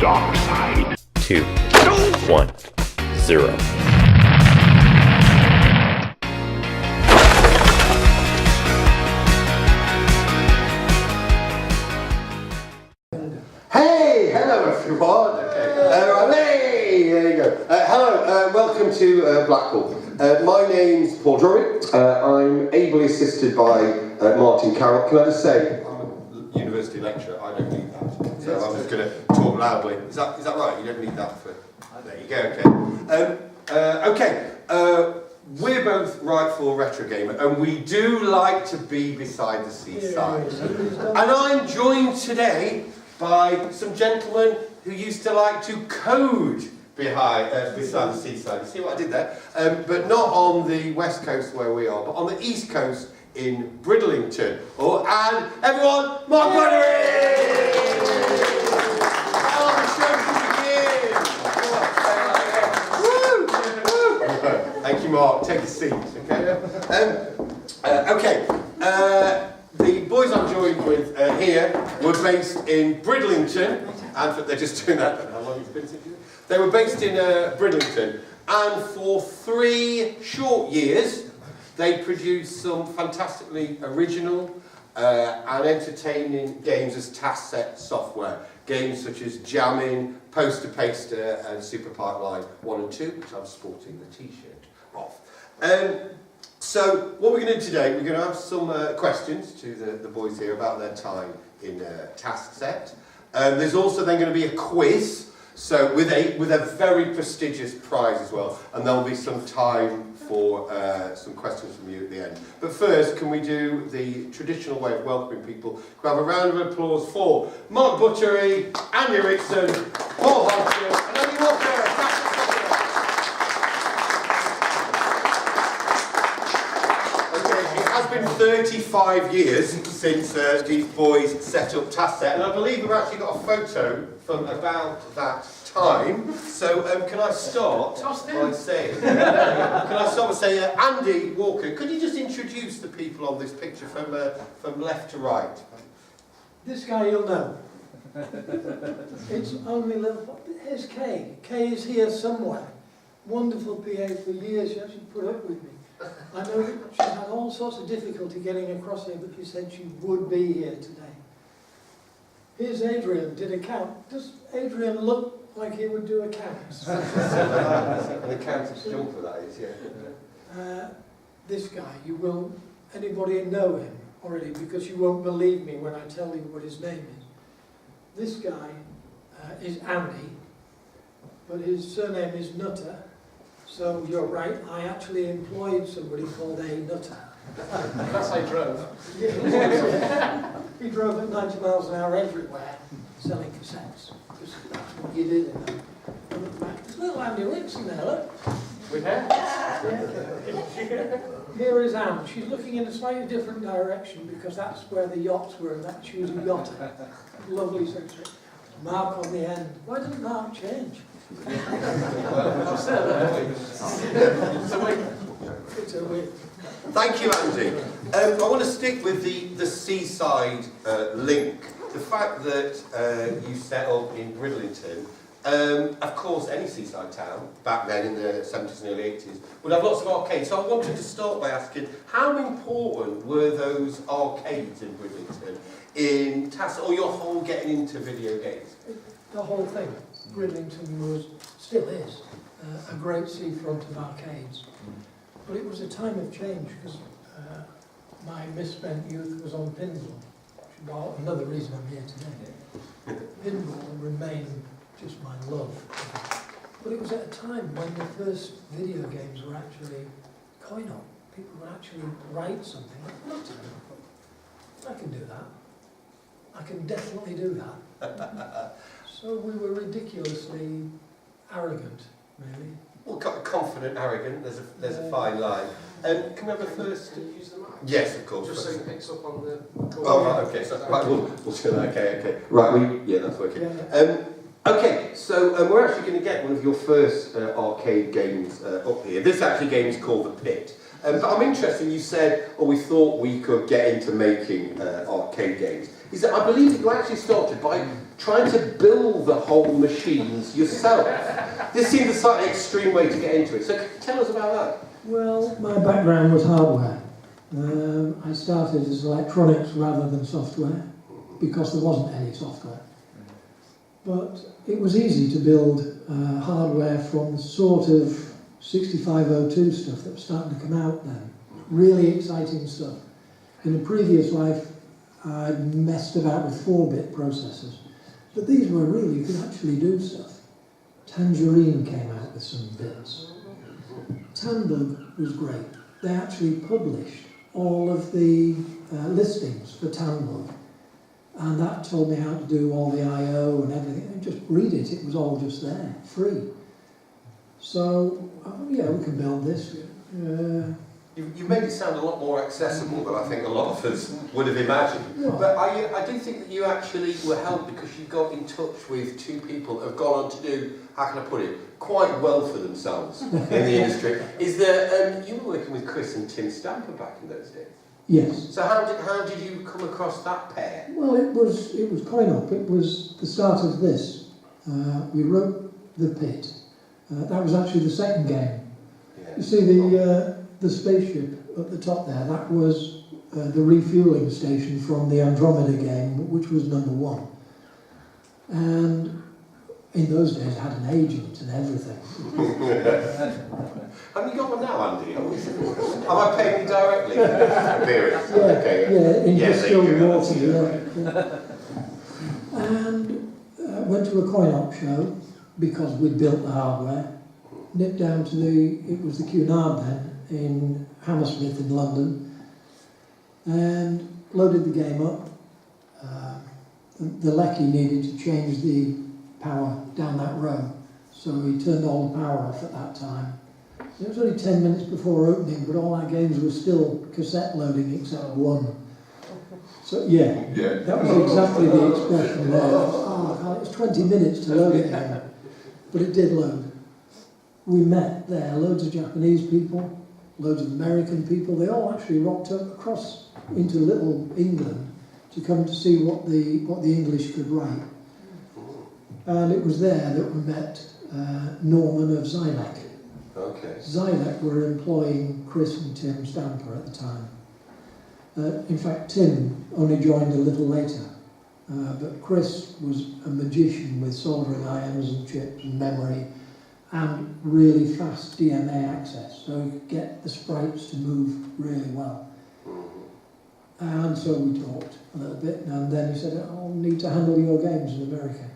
dark side. 2, 1, 0. Hey, hello everyone. Hey, there you go. Hello, welcome to Blackpool. My name's Paul Drury. I'm ably assisted by Martyn, Carroll. Can I just say, I'm a university lecturer. I don't need that, so I'm just going to talk loudly. Is that right? You don't need that for. There you go. Okay. We're both rightful retro gamer, and we do like to be beside the seaside. And I'm joined today by some gentlemen who used to like to code beside the seaside. You see what I did there? But not on the west coast where we are, but on the east coast in Bridlington. And everyone, Mark Buttery! How the show can begin! Woo! Thank you, Mark. Take a seat, okay? The boys I'm joined with here were based in Bridlington, and they're just doing that. How long it's been since you? They were based in Bridlington, and for 3 short years, they produced some fantastically original and entertaining games as Taskset software. Games such as Jammin, Poster Paster, and Super Pipeline 1 and 2, which I'm sporting the T-shirt of. So what we're going to do today, we're going to have some questions to the boys here about their time in Taskset. There's also then going to be a quiz, so with a very prestigious prize as well, and there'll be some time for some questions from you at the end. But first, can we do the traditional way of welcoming people? Can we have a round of applause for Mark Buttery, Andy Rixon, Paul Hodgson, and Andy Walker. 35 years since these boys set up Taskset, and I believe we've actually got a photo from about that time. So can I start by saying, Andy Walker, could you just introduce the people on this picture from left to right? This guy you'll know. It's only little. Here's Kay. Kay is here somewhere. Wonderful PA for years. She actually put up with me. I know that she had all sorts of difficulty getting across here, but she said she would be here today. Here's Adrian, did account. Does Adrian look like he would do accounts? An accountant's jumper, that is, yeah. This guy, anybody know him already, because you won't believe me when I tell you what his name is. This guy is Andy, but his surname is Nutter. So you're right, I actually employed somebody called a nutter. That's how he drove. He drove at 90 miles an hour everywhere, selling cassettes. Because that's what you did in there. There's little Andy Rixon there, look. With hair? Yeah. Here is Anne. She's looking in a slightly different direction because that's where the yachts were, and that she was a yachter. Lovely secretary. Mark on the end. Why didn't Mark change? It's a win. Thank you, Andy. I want to stick with the seaside link. The fact that you set up in Bridlington, of course, any seaside town back then in the 70s and early 80s would have lots of arcades. So I wanted to start by asking, how important were those arcades in Bridlington in Taskset, or your whole getting into video games? The whole thing. Bridlington still is, a great seafront of arcades. But it was a time of change because my misspent youth was on pinball. Well, another reason I'm here today. Pinball remained just my love. But it was at a time when the first video games were actually coin-op. People would actually write something. I can do that. I can definitely do that. So we were ridiculously arrogant, really. Well, confident, arrogant, there's a fine line. Can we have the first? Use the mic. Yes, of course. Just so it picks up on the... Oh, right, okay. So, right, we'll do that. Okay. Right, yeah, that's working. Yeah. Okay, so we're actually going to get one of your first arcade games up here. This actually game is called The Pit. But I'm interested, you said, we thought we could get into making arcade games. is that I believe that you actually started by trying to build the whole machines yourself. This seems a slightly extreme way to get into it, so tell us about that. Well, my background was hardware. I started as electronics rather than software, because there wasn't any software. But it was easy to build hardware from the sort of 6502 stuff that was starting to come out then. Really exciting stuff. In a previous life, I'd messed about with 4-bit processors. But these were really, you could actually do stuff. Tangerine came out with some bits. Tanbug was great. They actually published all of the listings for Tanbug. And that told me how to do all the I.O. and everything. And just read it, it was all just there, free. So, yeah, we can build this. You made it sound a lot more accessible than I think a lot of us would have imagined. Yeah. But I do think that you actually were helped because you got in touch with 2 people that have gone on to do, how can I put it, quite well for themselves in the industry. Is that you were working with Chris and Tim Stamper back in those days? Yes. So how did you come across that pair? Well, it was coin op. It was the start of this. We wrote The Pit. That was actually the second game. Yeah. You see the spaceship at the top there, that was the refuelling station from the Andromeda game, which was number 1. And in those days, it had an agent and everything. Have you got one now, Andy? Am I paying you directly? In distilled there you go, water, yeah. And went to a coin op show because we'd built the hardware. Nipped down to it was the Cunard then, in Hammersmith in London, and loaded the game up. The Lecky needed to change the power down that row, so he turned all the power off at that time. It was only 10 minutes before opening, but all our games were still cassette loading except one. So yeah, that was exactly the expression there. Oh, God, it was 20 minutes to load it again, but it did load. We met there, loads of Japanese people, loads of American people. They all actually rocked up across into little England to come to see what the English could write. And it was there that we met Norman of Xylec. Okay. Xylec were employing Chris and Tim Stamper at the time. In fact, Tim only joined a little later. But Chris was a magician with soldering irons and chips and memory and really fast DMA access, so he could get the sprites to move really well. And so we talked a little bit, and then he said, I'll need to handle your games in America.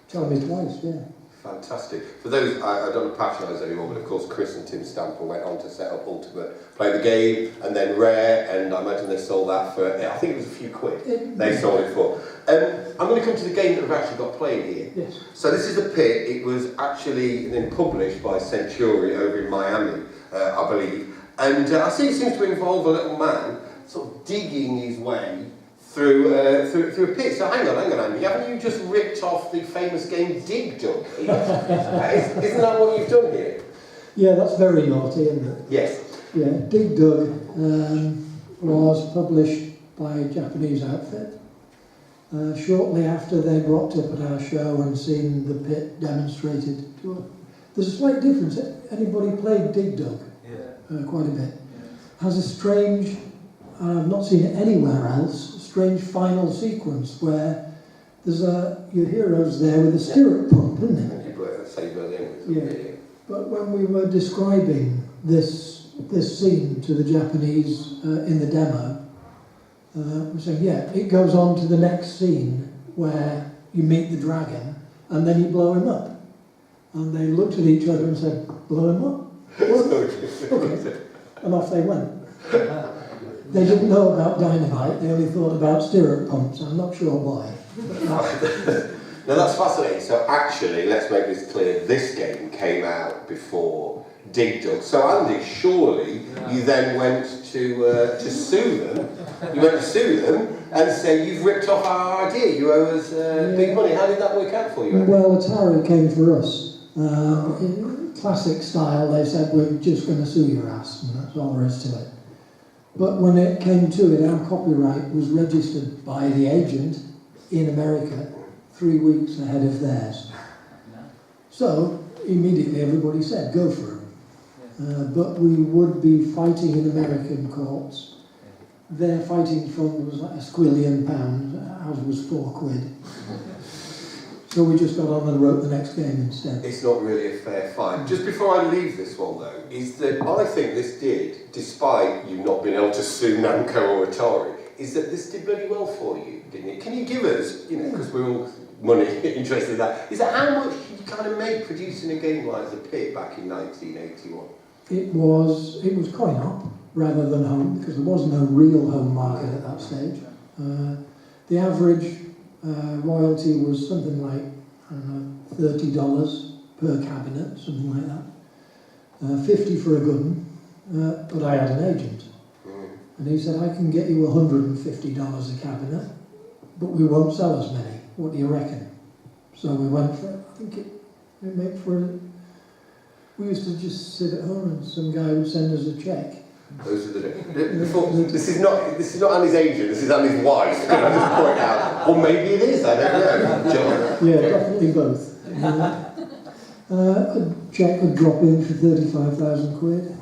Tell me twice, yeah. Fantastic. For those, I don't patronise anyone, but of course Chris and Tim Stamper went on to set up Ultimate, play the game, and then Rare, and I imagine they sold that for, I think it was a few quid they sold it for. I'm going to come to the game that we've actually got played here. Yes. So this is The Pit. It was actually then published by Century over in Miami, I believe. And I see it seems to involve a little man sort of digging his way through a pit. So hang on, Andy. Haven't you just ripped off the famous game Dig Dug? Isn't that what you've done here? Yeah, that's very naughty, isn't it? Yes. Yeah, Dig Dug was published by a Japanese outfit. Shortly after they rocked up at our show and seen the pit demonstrated to us. There's a slight difference. Anybody played Dig Dug? Yeah. Quite a bit. Yeah. Has a strange, I've not seen it anywhere else, strange final sequence where there's your hero's there with a stirrup pump, isn't it? Yeah. But when we were describing this scene to the Japanese in the demo, we're saying, yeah, it goes on to the next scene where you meet the dragon and then you blow him up. And they looked at each other and said, blow him up? Okay. And off they went. They didn't know about dynamite, they only thought about stirrup pumps. I'm not sure why. Now that's fascinating. So actually, let's make this clear, this game came out before Dig Dug. So Andy, surely you then went to sue them. You went to sue them and say, you've ripped off our idea, you owe us big money. How did that work out for you, Andy? Well, Atari came for us. In classic style, they said, we're just going to sue your ass, and that's all there is to it. But when it came to it, our copyright was registered by the agent in America 3 weeks ahead of theirs. So immediately everybody said, go for it. But we would be fighting in American courts. Their fighting fund was like £1,000,000, ours was £4. So we just got on and wrote the next game instead. It's not really a fair fight. Just before I leave this one though, is that I think this did, despite you not being able to sue Namco or Atari, is that this did bloody well for you, didn't it? Can you give us, you know, because we're all money interested in that, is that how much you kind of made producing a game like The Pit back in 1981? It was coin op rather than home, because there was no real home market at that stage. The average royalty was something like, I don't know, $30 per cabinet, something like that. 50 for a gun, but I had an agent. And he said, I can get you $150 a cabinet, but we won't sell as many. What do you reckon? So we went for it. I think it made for we used to just sit at home and some guy would send us a cheque. Those are this is not Andy's agent, this is Andy's wife, can I just point out? Or maybe it is, I don't know. John. Yeah, definitely both. A cheque would drop in for 35,000 quid.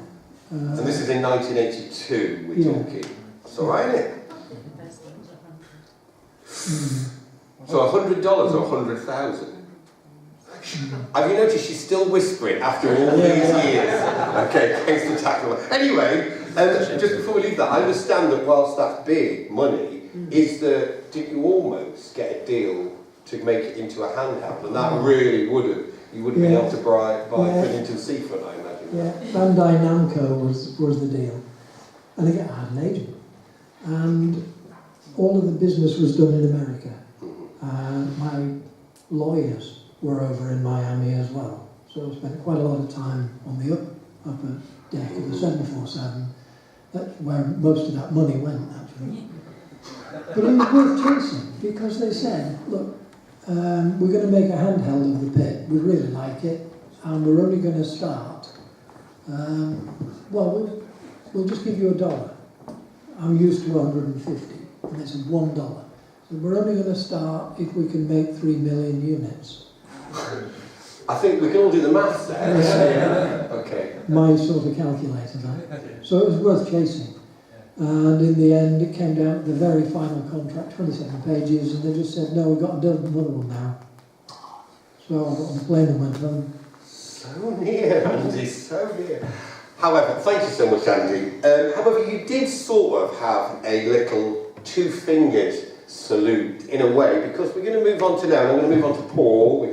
And this is in 1982 we're talking. It's alright, isn't it? So $100 or 100,000? Have you noticed she's still whispering after all these years? Okay, thanks for tackling that. Anyway, just before we leave that, I understand that whilst that's big money, is that did you almost get a deal to make it into a handheld? And that really would have, you wouldn't be able to buy Bridlington Seafront, I imagine. Yeah, Bandai Namco was the deal. And again, I had an agent. And all of the business was done in America. My lawyers were over in Miami as well. So I spent quite a lot of time on the upper deck of the 747. That's where most of that money went, actually. But it was worth chasing, because they said, look, we're going to make a handheld of The Pit. We really like it, and we're only going to start. We'll just give you $1. I'm used to 150, and they said $1. So we're only going to start if we can make 3 million units. I think we can all do the maths there. Okay. My sort of calculator, right? So it was worth chasing. And in the end, it came down to the very final contract, 27 pages, and they just said, no, we've got to do another one now. So I got on the plane and went home. So near, Andy, so near. However, thank you so much, Andy. However, you did sort of have a little two-fingered salute in a way, because we're going to move on to now, and I'm going to move on to Paul.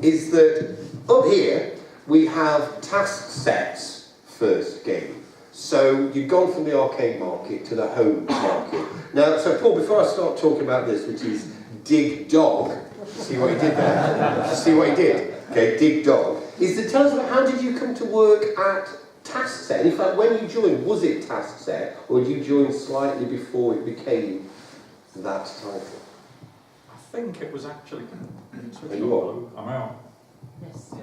Is that up here we have Taskset's first game. So you've gone from the arcade market to the home market. Now, so Paul, before I start talking about this, which is Dig Dog, see what he did there? See what he did? Okay, Dig Dog. Tell us about how did you come to work at Taskset? And in fact, when you joined, was it Taskset, or did you join slightly before it became that title? I think it was actually. Are you on? Am I on? Yes.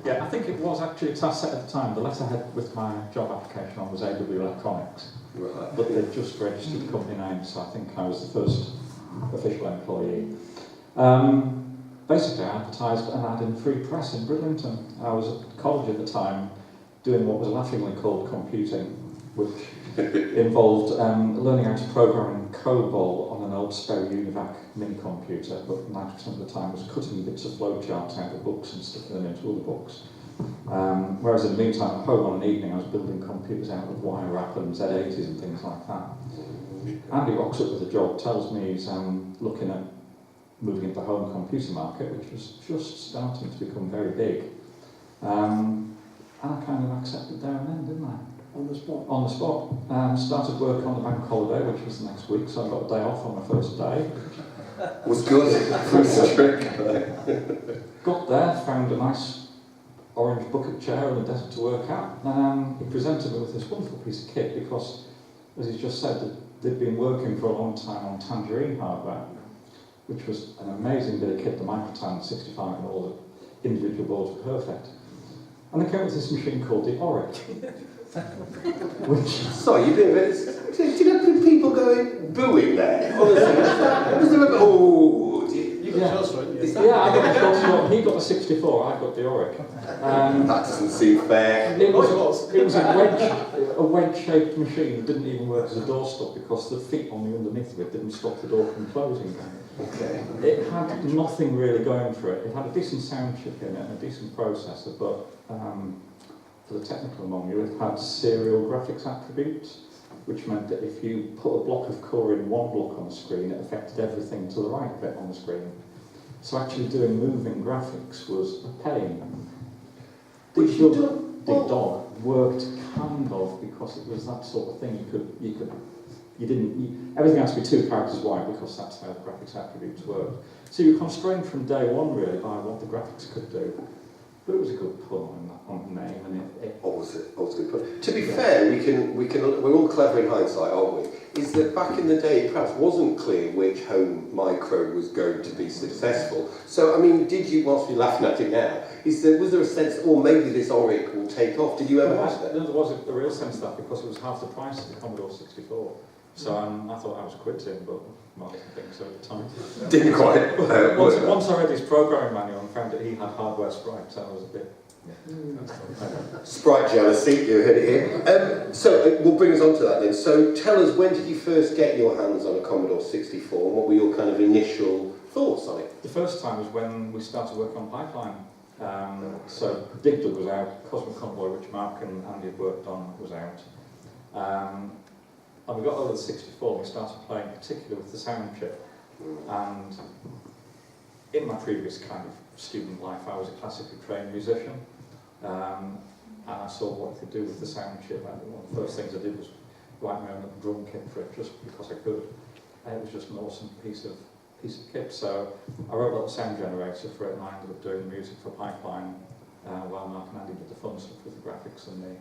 Yeah, I think it was actually Taskset at the time. The letterhead with my job application on was AW Electronics, Right. but they'd just registered the company name, so I think I was the first official employee. Basically, I advertised an ad in Free Press in Bridlington. I was at college at the time doing what was laughingly called computing, which involved learning how to program in COBOL on an old Sperry Univac mini computer, but 90% of the time was cutting bits of flowcharts out of books and sticking them into other books. Whereas in the meantime, at home on an evening, I was building computers out of wire wrap and Z80s and things like that. Andy rocks up with a job, tells me he's looking at moving into the home computer market, which was just starting to become very big. And I kind of accepted there and then, didn't I? On the spot. On the spot. Started work on the bank holiday, which was the next week, so I got a day off on my first day. Was good. First trick. Got there, found a nice orange bucket chair and a desk to work at. He presented me with this wonderful piece of kit because, as he just said, they'd been working for a long time on Tangerine hardware, which was an amazing bit of kit. The Microtan 65 and all the individual boards were perfect. And they came with this machine called the Oric. which Sorry, you've been a bit... Did you have people going booing there? Honestly, was there a... Oh, dear. You got yours right, Is yeah. that- yeah, I got the short story. He got the 64, I got the Auric. That doesn't seem fair. It was a wedge-shaped machine that didn't even work as a doorstop because the feet on the underneath of it didn't stop the door from closing. Okay. It had nothing really going for it. It had a decent sound chip in it and a decent processor, but for the technical among you, it had serial graphics attributes, which meant that if you put a block of core in one block on the screen, it affected everything to the right bit on the screen. So actually doing moving graphics was a pain. Dig Dog worked kind of because it was that sort of thing. Everything has to be 2 characters wide because that's how the graphics attributes work. So you're constrained from day one really by what the graphics could do. But it was a good pun on the name, and it Always a good pun. To be fair, we're all clever in hindsight, aren't we? Is that back in the day, it perhaps wasn't clear which home micro was going to be successful. So, I mean, whilst we're laughing at it now, was there a sense, maybe this Auric will take off? Did you ever have that? There was a real sense of that because it was half the price of the Commodore 64. So I thought I was quitting, but I didn't think so at the time. Didn't quite. Once I read his programming manual and found that he had hardware sprites, I was a bit... Sprite jealousy, you heard it here. So we'll bring us on to that then. So tell us, when did you first get your hands on a Commodore 64 and what were your kind of initial thoughts on it? The first time was when we started working on Pipeline. So Dig Dug was out, Cosmic Convoy, which Mark and Andy had worked on, was out. And we got over the 64 and we started playing particularly with the sound chip. And in my previous kind of student life, I was a classically trained musician. And I saw what I could do with the sound chip. And one of the first things I did was write my own drum kit for it, just because I could. And it was just an awesome piece of kit. So I wrote a little sound generator for it, and I ended up doing the music for Pipeline, while Mark and Andy did the fun stuff with the graphics and the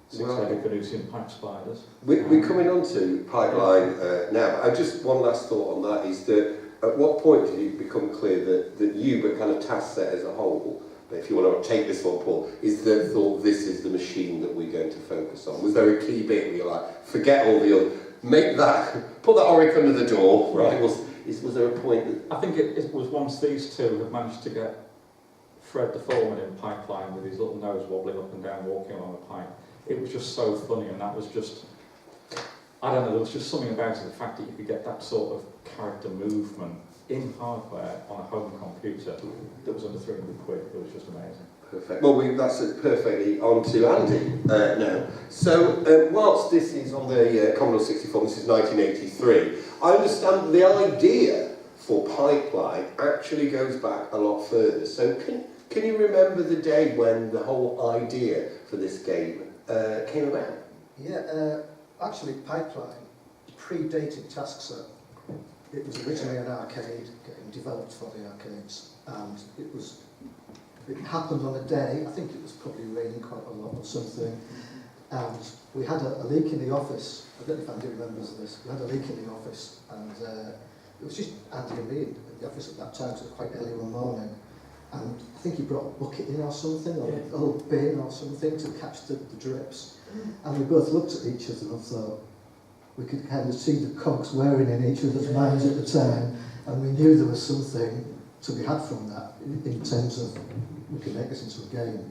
six-headed Venusian pipe spiders. We're coming on to Pipeline now, but just one last thought on that is that at what point did it become clear that you, but kind of Taskset as a whole, but if you want to take this one, Paul, is that thought this is the machine that we're going to focus on? Was there a key bit where you're like, forget all the other, make that, put that Auric under the door, right? Was there a point that... I think it was once these two had managed to get Fred the foreman in Pipeline with his little nose wobbling up and down, walking along a pipe. It was just so funny, and that was just, I don't know, there was just something about it, the fact that you could get that sort of character movement in hardware on a home computer that was under 300 quid. It was just amazing. Perfect. Well, that's perfectly on to Andy now. So, whilst this is on the Commodore 64, this is 1983, I understand the idea for Pipeline actually goes back a lot further. So, can you remember the day when the whole idea for this game came about? Yeah, actually Pipeline predated Taskset. It was originally an arcade game developed for the arcades, and it happened on a day, I think it was probably raining quite a lot or something, and we had a leak in the office. I don't know if Andy remembers this. We had a leak in the office, and it was just Andy and me in the office at that time, so it was quite early one morning. And I think he brought a bucket in or something, or a little bin or something to catch the drips. And we both looked at each other and thought, we could kind of see the cogs whirring in each other's minds at the time, and we knew there was something to be had from that in terms of we could make this into a game.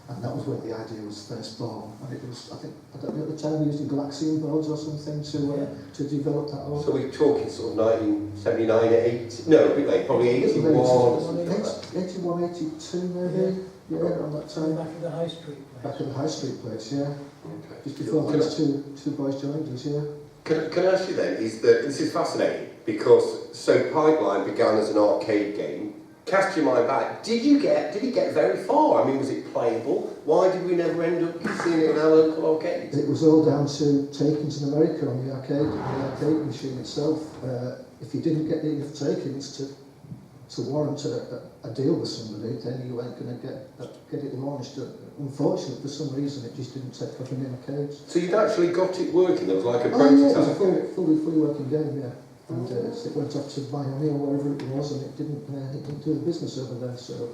And that was when the idea was first born. And it was, I don't know, at the time we used Galaxian boards or something to develop that all. So we're talking sort of 1979, 80, no, a bit late, probably 81 or something like that. 81, 82 maybe, yeah, on that time. Back at the High Street place. Back at the High Street place, yeah. Okay. Just before those two boys joined us, yeah. Can I ask you then, this is fascinating, because so Pipeline began as an arcade game. Cast your mind back, did it get very far? I mean, was it playable? Why did we never end up seeing it in our local arcades? It was all down to takings in America on the arcade machine itself. If you didn't get enough takings to warrant a deal with somebody, then you weren't going to get it launched. Unfortunately, for some reason, it just didn't take off in the arcades. So you'd actually got it working, there was like a Oh, yeah, prototype? it was a fully working game, yeah. And so it went off to Miami or wherever it was, and it didn't do the business over there. So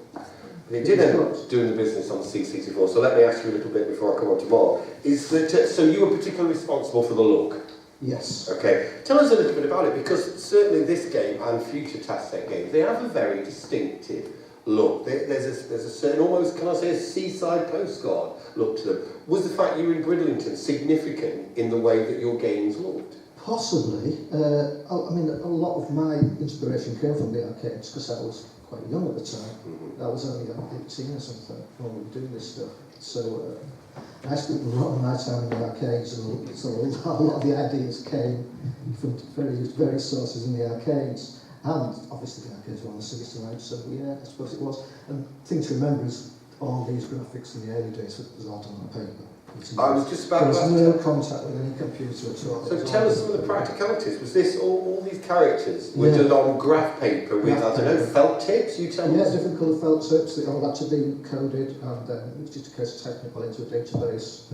You did end up doing the business on C64, so let me ask you a little bit before I come on to Mark. Is that, so you were particularly responsible for the look? Yes. Okay, tell us a little bit about it, because certainly this game and future Taskset games, they have a very distinctive look. There's a certain, almost, can I say, a seaside postcard look to them. Was the fact you were in Bridlington significant in the way that your games looked? Possibly. I mean, a lot of my inspiration came from the arcades, because I was quite young at the time. I was only 18 or something when we were doing this stuff. So I spent a lot of my time in the arcades, and so a lot of the ideas came from various sources in the arcades. And obviously the arcades were on the seaside, so yeah, I suppose it was. And the thing to remember is all these graphics in the early days was all done on paper. I was just about There was no contact with any computer at all. So tell us some of the practicalities. Was this all these characters were done on graph paper with, I don't know, felt tips? You tell us. Yeah, different colour felt tips that all had to be coded, and it was just a case of typing it all into a database,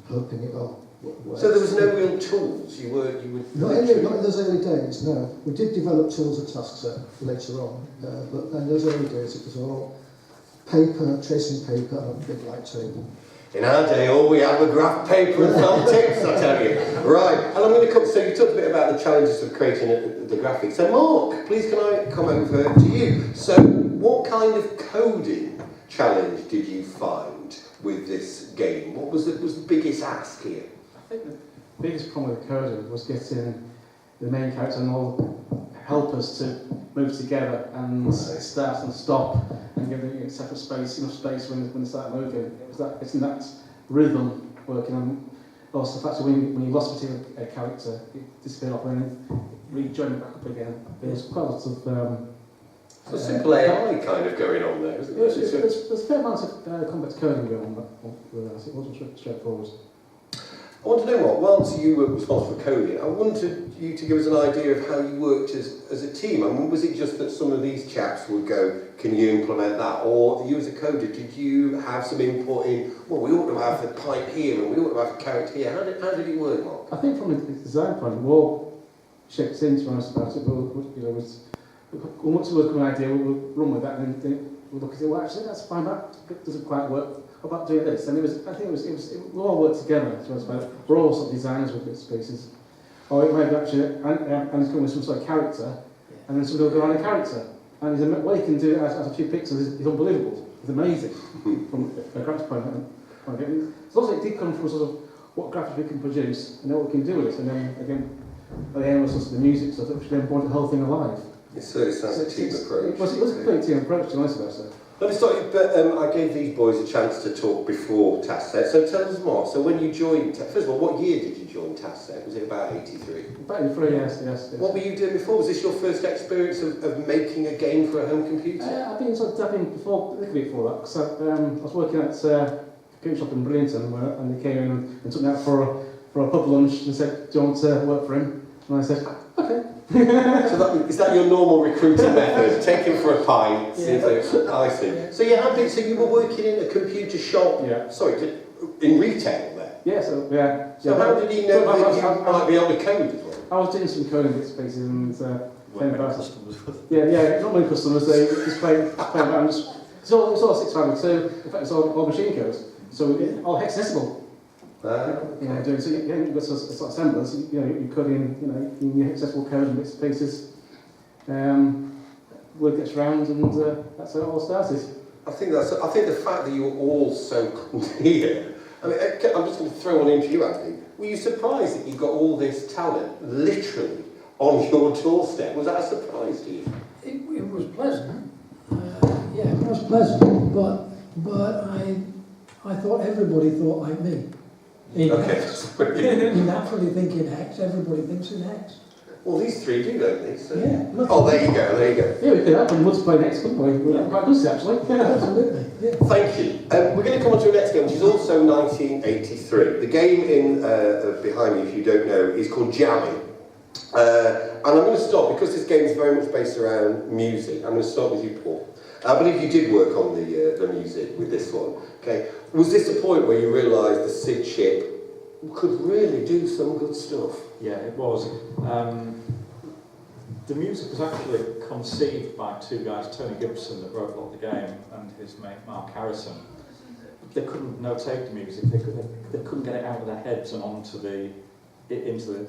hoping it all worked. So there was no real tools. You were Not in those early days, no. We did develop tools at Taskset later on, but in those early days it was all paper, tracing paper, and a big light table. In our day, all we had were graph paper and felt tips, I tell you. Right, and I'm going to come, so you talked a bit about the challenges of creating the graphics. So Mark, please can I come over to you? So what kind of coding challenge did you find with this game? What was the biggest ask here? I think the biggest problem with coding was getting the main character and all helpers to move together and start and stop and give them separate space, enough space when they start moving. It's in that rhythm working on. Also, the fact that when you lost a character, it disappeared off and then rejoined back up again. There's quite a lot of So simple AI kind of going on there, isn't there? there's a fair amount of complex coding going on with us. It wasn't straightforward. I want to know what, whilst you were responsible for coding, I wanted you to give us an idea of how you worked as a team. I mean, was it just that some of these chaps would go, can you implement that? Or you as a coder, did you have some input in, well, we ought to have the pipe here and we ought to have a character here? How did it work, Mark? I think from a design point, we all checked in, to be honest about it. Once we work on an idea, we'll run with that and then we'll look at it, well, actually, that's fine, that doesn't quite work. How about doing this? And I think we all worked together. We're all sort of designers with bits and pieces. Or it might be actually, and it's coming with some sort of character, and then somebody will go around a character. And the way he can do it as a few pixels is unbelievable. It's amazing from a graphics point of view. It's also it did come from sort of what graphics we can produce and then what we can do with it. And then again, at the end was sort of the music stuff, which then brought the whole thing alive. It certainly sounds a team approach. It was a complete team approach, to be honest about it. Let me start you, but I gave these boys a chance to talk before Taskset. So tell us more. So when you joined, first of all, what year did you join Taskset? Was it about 83? About 83, yes. What were you doing before? Was this your first experience of making a game for a home computer? I've been sort of dabbing before, a little bit before that, because I was working at a computer shop in Bridlington, and they came in and took me out for a pub lunch and said, do you want to work for him? And I said, okay. So is that your normal recruiting method? Take him for a pint, see if they... I see. Yeah. So you were working in a computer shop, in retail there? Yeah, so. So how did he know that you might be able to code as well? I was doing some coding bits, basically, and customers. Yeah, not many customers, they just play around. It's all 652, in fact it's all machine codes, so all hexadecimal. Doing so you've got sort of assemblers, you code in, in your hexadecimal code and bits and pieces. Word gets round, and that's how it all started. I think the fact that you were all so clear. I mean, I'm just going to throw one into you, Andy. Were you surprised that you got all this talent literally on your doorstep? Was that a surprise to you? It was pleasant. It was pleasant, but I thought everybody thought like me. In naturally thinking X, everybody thinks in X. Well, these three do, don't they? So. Yeah. Oh, there you go. Yeah, we could have them multiply next, couldn't we? We're quite good, actually. Yeah, absolutely. Yeah. Thank you. We're going to come on to the next game, which is also 1983. The game in behind me, if you don't know, is called Jammin. And I'm going to start, because this game is very much based around music, I'm going to start with you, Paul. I believe you did work on the music with this one. Okay. Was this the point where you realised the SID chip could really do some good stuff? Yeah, it was. The music was actually conceived by two guys, Tony Gibson, that wrote a lot of the game, and his mate Mark Harrison. They couldn't notate the music, they couldn't get it out of their heads and into the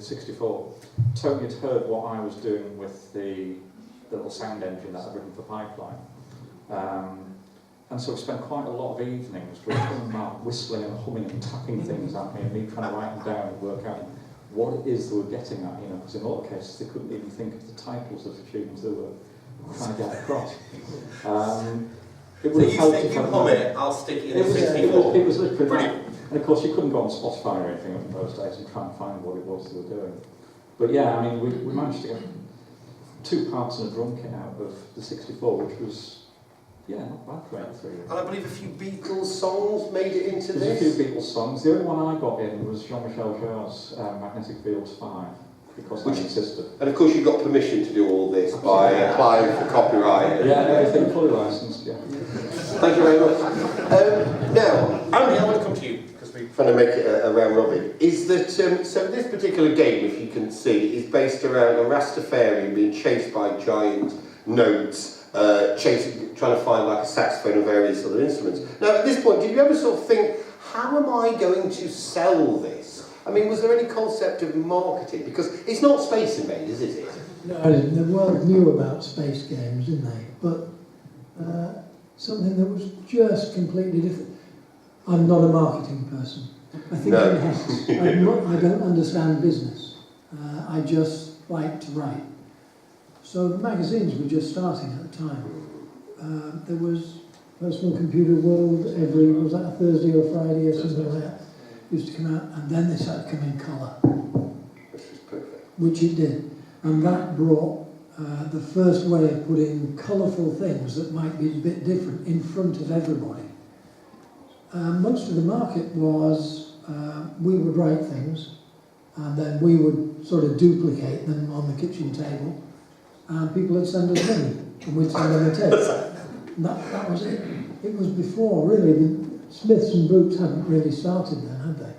64. Tony had heard what I was doing with the little sound engine that I'd written for Pipeline. And so we spent quite a lot of evenings with him and Mark whistling and humming and tapping things at me, and me trying to write them down and work out what it is they were getting at, you know, because in a lot of cases they couldn't even think of the titles of the tunes they were trying to get across. It So you say you hum it, I'll stick it in the 64? It was literally that. And of course you couldn't go on Spotify or anything in those days and try and find what it was they were doing. But yeah, I mean, we managed to get 2 parts and a drum kit out of the 64, which was, yeah, not bad for 83. And I believe a few Beatles songs made it into There's this? a few Beatles songs. The only one I got in was Jean-Michel Jarre's Magnetic Fields 5, because I insisted. And of course you got permission to do all this by applying for copyright. Yeah, everything fully licensed, yeah. Thank you very much. Now, Andy, I want to come to you, because we're trying to make it a round robin. Is that, so this particular game, if you can see, is based around a Rastafarian being chased by giant notes, trying to find like a saxophone and various other instruments. Now, at this point, did you ever sort of think, how am I going to sell this? I mean, was there any concept of marketing? Because it's not Space Invaders, is it? No, the world knew about space games, didn't they? But something that was just completely different. I'm not a marketing person. I think No. I'm Hex. I don't understand business. I just like to write. So the magazines were just starting at the time. There was Personal Computer World was that a Thursday or Friday or something like that? Used to come out, and then they started to come in colour. Which is perfect. Which it did. And that brought the first way of putting colourful things that might be a bit different in front of everybody. Most of the market was, we would write things, and then we would sort of duplicate them on the kitchen table, and people would send us money, and we'd send them a tape. That was it. It was before, really, the Smiths and Boots hadn't really started then, had they?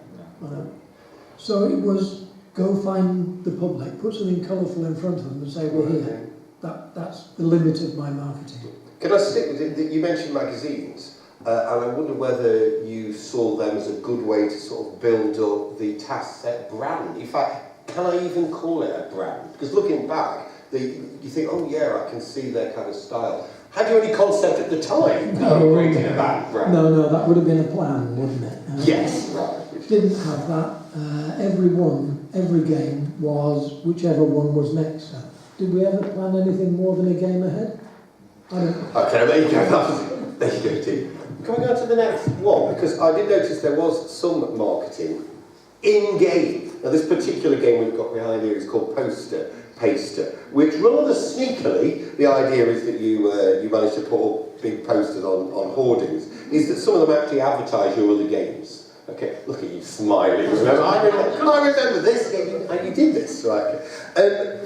So it was, go find the public, put something colourful in front of them and say, we're here. That's the limit of my marketing. Can I stick with it? You mentioned magazines, and I wonder whether you saw them as a good way to sort of build up the Taskset brand. In fact, can I even call it a brand? Because looking back, you think, oh yeah, I can see their kind of style. Had you any concept at the time that you were creating a brand? No, that would have been a plan, wouldn't it? Yes, right. Didn't have that. Every game was whichever one was next. Did we ever plan anything more than a game ahead? I don't know. Okay, there you go. There you go, Tim. Can we go to the next one? Because I did notice there was some marketing in-game. Now, this particular game we've got behind here is called Paster, which rather sneakily, the idea is that you managed to put up big posters on hoardings, is that some of them actually advertise your other games. Okay, look at you smiling. I remember this game, and you did this, right?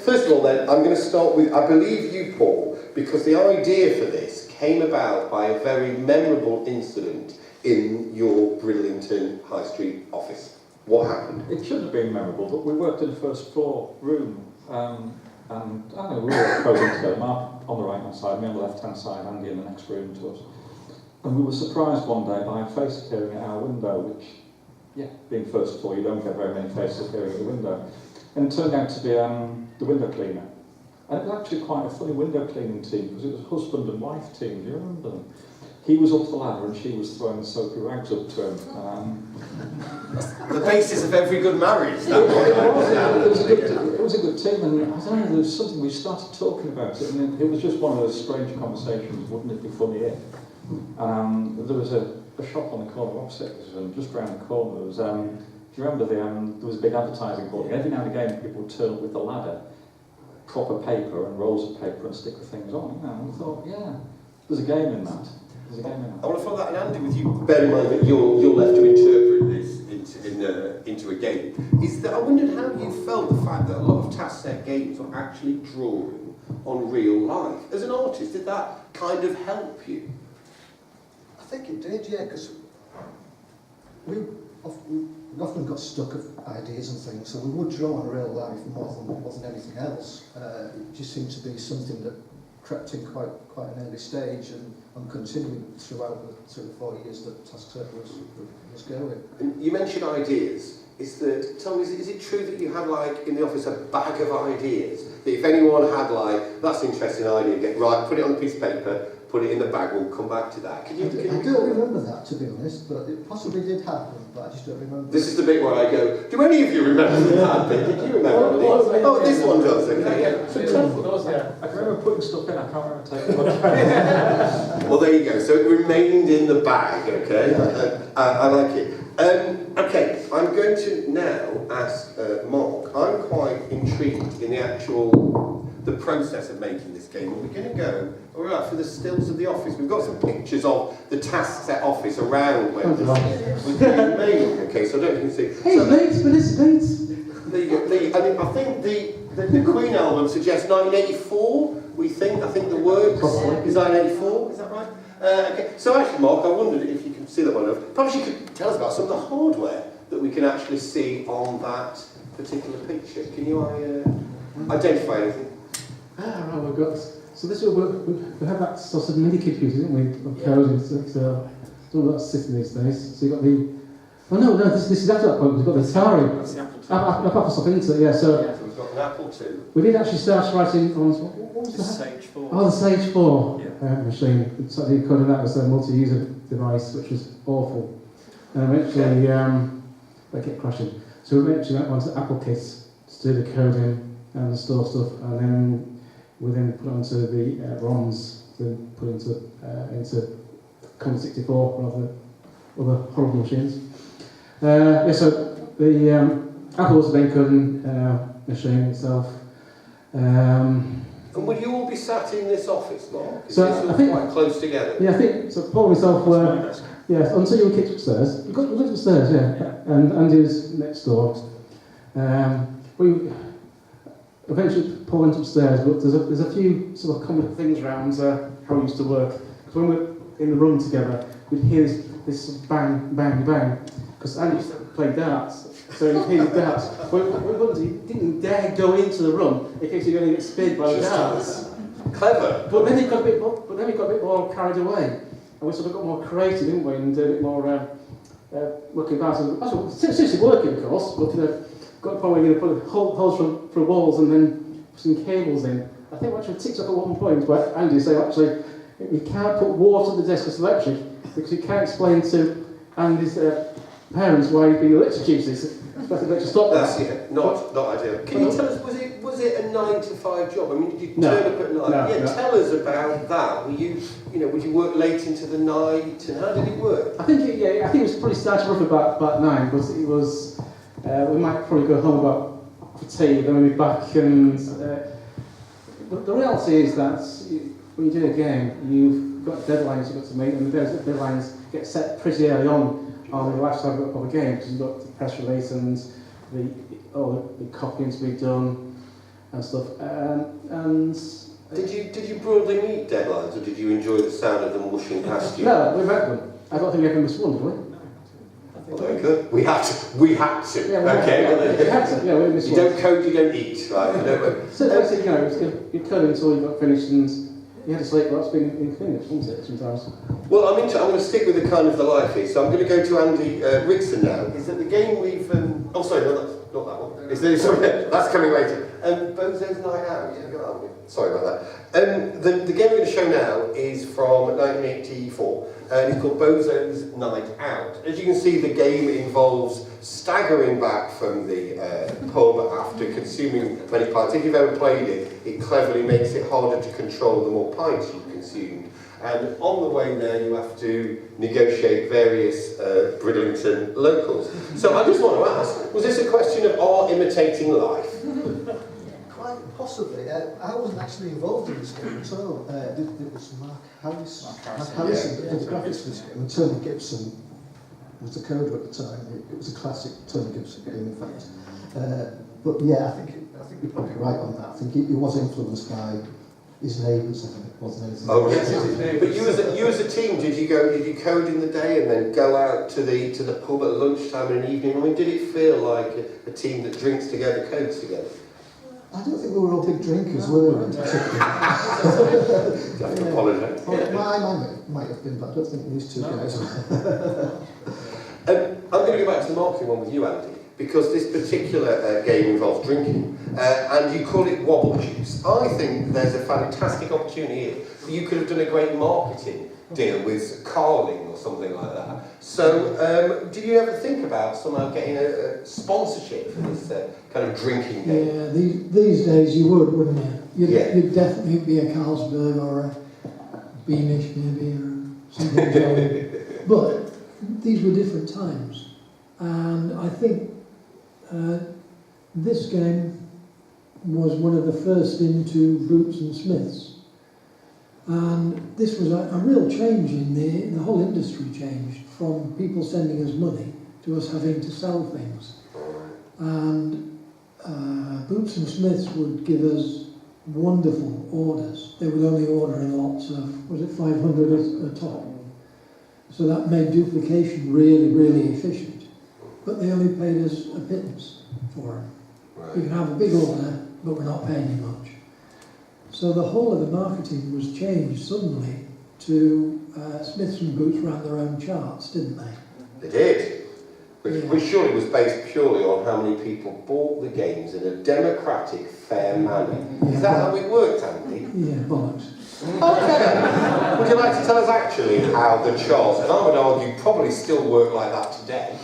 First of all then, I'm going to start with, I believe you, Paul, because the idea for this came about by a very memorable incident in your Bridlington High Street office. What happened? It shouldn't have been memorable, but we worked in the first floor room, and I don't know, we were posing together, Mark on the right hand side, me on the left hand side, Andy in the next room to us. And we were surprised one day by a face appearing at our window, which, yeah, being first floor, you don't get very many faces appearing at the window. And it turned out to be the window cleaner. And it was actually quite a funny window cleaning team, because it was a husband and wife team, do you remember them? He was up the ladder and she was throwing the soapy rags up to him. The basis of every good marriage. It was a good team, and I don't know, there was something we started talking about it, and it was just one of those strange conversations, wouldn't it be funny if? There was a shop on the corner opposite us, and just round the corner there was, do you remember there was a big advertising board, and every now and again people would turn up with the ladder, proper paper and rolls of paper and stick the things on, you know, and we thought, yeah, there's a game in that. There's a game in that. I want to follow that, and Andy, with you. Bear in mind that you're left to interpret this into a game. Is that I wondered how you felt the fact that a lot of Taskset games are actually drawing on real life. As an artist, did that kind of help you? I think it did, yeah, because we we often got stuck of ideas and things, so we would draw on real life more than anything else. It just seemed to be something that crept in quite an early stage and continued throughout the 4 years that Taskset was going. And you mentioned ideas. Tell me, is it true that you had, like, in the office, a bag of ideas? That if anyone had, like, that's an interesting idea, put it on a piece of paper, put it in the bag, we'll come back to that. I don't remember that, to be honest, but it possibly did happen, but I just don't remember. This is the bit where I go, do any of you remember that bit? Did you remember it? Oh, this one does, okay. Yeah. So I can remember putting stuff in, I can't remember taking it out. Well, there you go. So it remained in the bag, okay? I like it. Okay, I'm going to now ask Mark. I'm quite intrigued in the process of making this game. We're going to go, all right, for the stills of the office. We've got some pictures of the Taskset office around where this was being made. Okay, so I don't know if you can see. Hey, mates, participate! There you go. I think the Queen album suggests 1984. I think the works is 1984. Is that right? Okay. So actually, Mark, I wondered if you could see that one. Perhaps you could tell us about some of the hardware that we can actually see on that particular picture. Can you identify anything? Right, we've got. So this we have that sort of mini computer, didn't we? Of code. It's all about system these days. So you've got the. Oh no, this is after that point. We've got the Atari. That's the Apple II. Apple stuff into it, yeah. So We've got an Apple II. we did actually start writing on what was The that? Sage 4. Oh, the Sage 4 Yeah. machine. So the code of that was a multi-user device, which was awful. And eventually, they kept crashing. So we eventually went on to Apple Kits to do the coding and the store stuff, and then we put it onto the ROMs, then put into Commodore 64 rather than other horrible machines. So the Apple was the main coding machine itself. And would you all be sat in this office, Mark? Is So this all I think- quite close together? Yeah, I think so. Paul and myself My were. desk. Yeah, until you were kicked upstairs. We went upstairs, yeah. And Andy was next door. We eventually Paul went upstairs, but there's a few sort of common things around how we used to work. Because when we were in the room together, we'd hear this sort of bang, bang, bang. Because Andy used to play darts, so he'd hear the darts. But he didn't dare go into the room in case you're going to get speared by the darts. Clever. But then he got a bit more carried away. And we sort of got more creative, didn't we, and a bit more working about. Actually, seriously working, of course, but got a point where you're going to put holes for walls and then put some cables in. I think we actually ticked up at one point where Andy said, actually, you can't put water on the desk that's electric because you can't explain to Andy's parents why he's been electrocuted. To stop That's that. not ideal. Can you tell us, was it a 9 to 5 job? I mean, did you No. turn up at night? No, Yeah, no. tell us about that. Would you work late into the night, and how did it work? I think it was probably starting roughly about 9, but it was we might probably go home about for tea, then we'd be back. And the reality is that when you do a game, you've got deadlines you've got to meet, and those deadlines get set pretty early on the lifestyle of a game because you've got the press release and the copying to be done and stuff. Did you broadly meet deadlines, or did you enjoy the sound of them whooshing past you? No, we met them. I don't think we ever missed one, did we? Well, very good. We had to. Yeah, we okay. had to. Yeah, we missed You one. don't code, you don't eat, right? So basically, you code until you got finished and you had to sleep. Well, that's been inconvenient, wasn't it, sometimes? Well, I'm going to stick with the kind of the life here, so I'm going to go to Andy Rixon now. Is that the game we've... oh, sorry, no, that's not that one. That's coming later. Bozo's Night Out. Sorry about that. The game we're going to show now is from 1984, and it's called Bozo's Night Out. As you can see, the game involves staggering back from the pub after consuming many pints. If you've ever played it, it cleverly makes it harder to control the more pints you've consumed. And on the way there, you have to negotiate various Bridlington locals. So I just want to ask, was this a question of art imitating life? Quite possibly. I wasn't actually involved in this game at all. It was Mark Harrison did the graphics for this game, and Tony Gibson was the coder at the time. It was a classic Tony Gibson game, in fact. But yeah, I think you're probably right on that. I think it was influenced by his neighbours, I think it wasn't anything. Oh, yes. But you as a team, did you code in the day and then go out to the pub at lunchtime in the evening? I mean, did it feel like a team that drinks together, codes together? I don't think we were all big drinkers, were we? I have to apologise. Well, might have been, but I don't think these two guys were. I'm going to go back to the marketing one with you, Andy, because this particular game involves drinking, and you call it wobble juice. I think there's a fantastic opportunity here. You could have done a great marketing deal with Carling or something like that. So, did you ever think about somehow getting a sponsorship for this kind of drinking game? Yeah, these days you would, wouldn't you? You'd definitely be a Carlsberg or a Beamish maybe, or something jolly. But these were different times. And I think this game was one of the first into Boots and Smiths. And this was a real change in the whole industry changed from people sending us money to us having to sell things. And Boots and Smiths would give us wonderful orders. They would only order in lots of, was it 500 a top? So that made duplication really, really efficient. But they only paid us a pittance for them. Right. You can have a big order, but we're not paying you much. So the whole of the marketing was changed suddenly to Smiths and Boots ran their own charts, didn't they? They did. Which surely was based purely on how many people bought the games in a democratic, fair manner. Is that how it worked, Andy? Yeah, bollocks. Okay. Would you like to tell us actually how the charts, and I would argue probably still work like that today.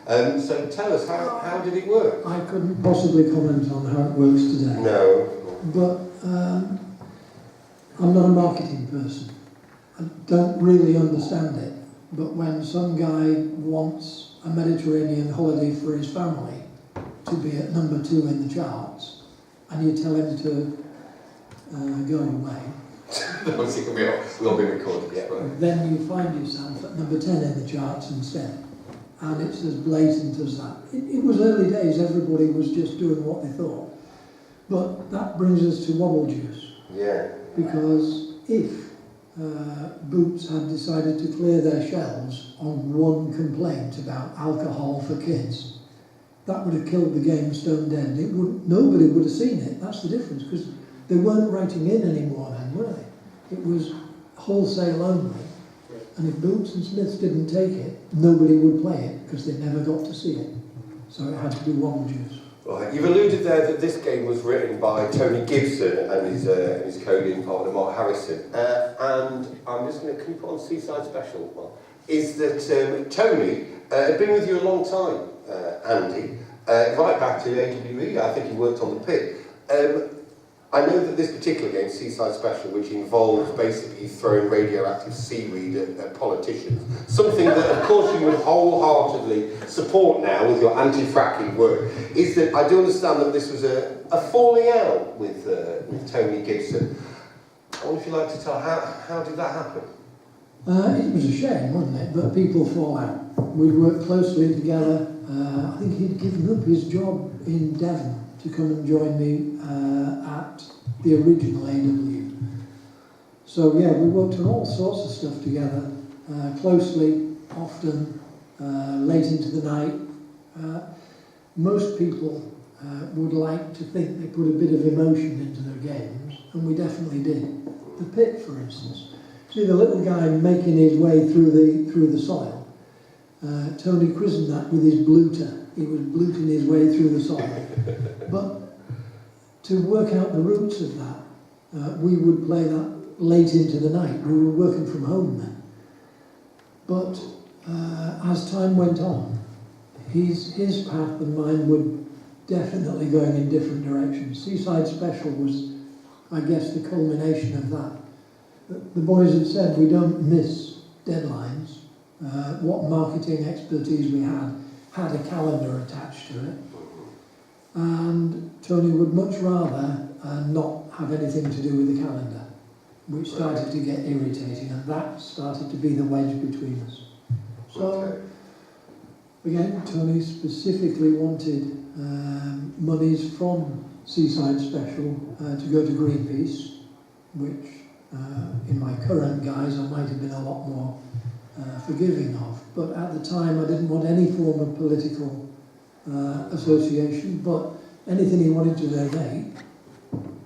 So tell us, how did it work? I couldn't possibly comment on how it works today. No. But I'm not a marketing person. I don't really understand it. But when some guy wants a Mediterranean holiday for his family to be at number 2 in the charts, and you tell him to go away, We'll be recorded, yeah. Right. then you find yourself at number 10 in the charts instead. And it's as blatant as that. It was early days, everybody was just doing what they thought. But that brings us to wobble juice. Yeah. Because if Boots had decided to clear their shelves on one complaint about alcohol for kids, that would have killed the game stone dead. Nobody would have seen it. That's the difference, because they weren't writing in anymore then, were they? It was wholesale only. And if Boots and Smiths didn't take it, nobody would play it, because they never got to see it. So it had to be wobble juice. Right. You've alluded there that this game was written by Tony Gibson and his coding partner Mark Harrison. And I'm just going to keep on Seaside Special. Well, is that Tony had been with you a long time, Andy, right back to AWE. I think he worked on the pit. I know that this particular game, Seaside Special, which involves basically throwing radioactive seaweed at politicians, something that of course you would wholeheartedly support now with your anti-fracking work, is that I do understand that this was a falling out with Tony Gibson. I wonder if you'd like to tell how did that happen? It was a shame, wasn't it? But people fall out. We'd worked closely together. I think he'd given up his job in Devon to come and join me at the original AW. So yeah, we worked on all sorts of stuff together, closely, often, late into the night. Most people would like to think they put a bit of emotion into their games, and we definitely did. The pit, for instance. See the little guy making his way through the soil. Tony christened that with his bluter. He was bluting his way through the soil. But to work out the roots of that, we would play that late into the night. We were working from home then. But as time went on, his path and mine were definitely going in different directions. Seaside Special was, I guess, the culmination of that. The boys had said we don't miss deadlines. What marketing expertise we had a calendar attached to it. And Tony would much rather not have anything to do with the calendar, which started to get irritating, and that started to be the wedge between us. So, again, Tony specifically wanted monies from Seaside Special to go to Greenpeace, which in my current guise I might have been a lot more forgiving of. But at the time I didn't want any form of political association, but anything he wanted to donate,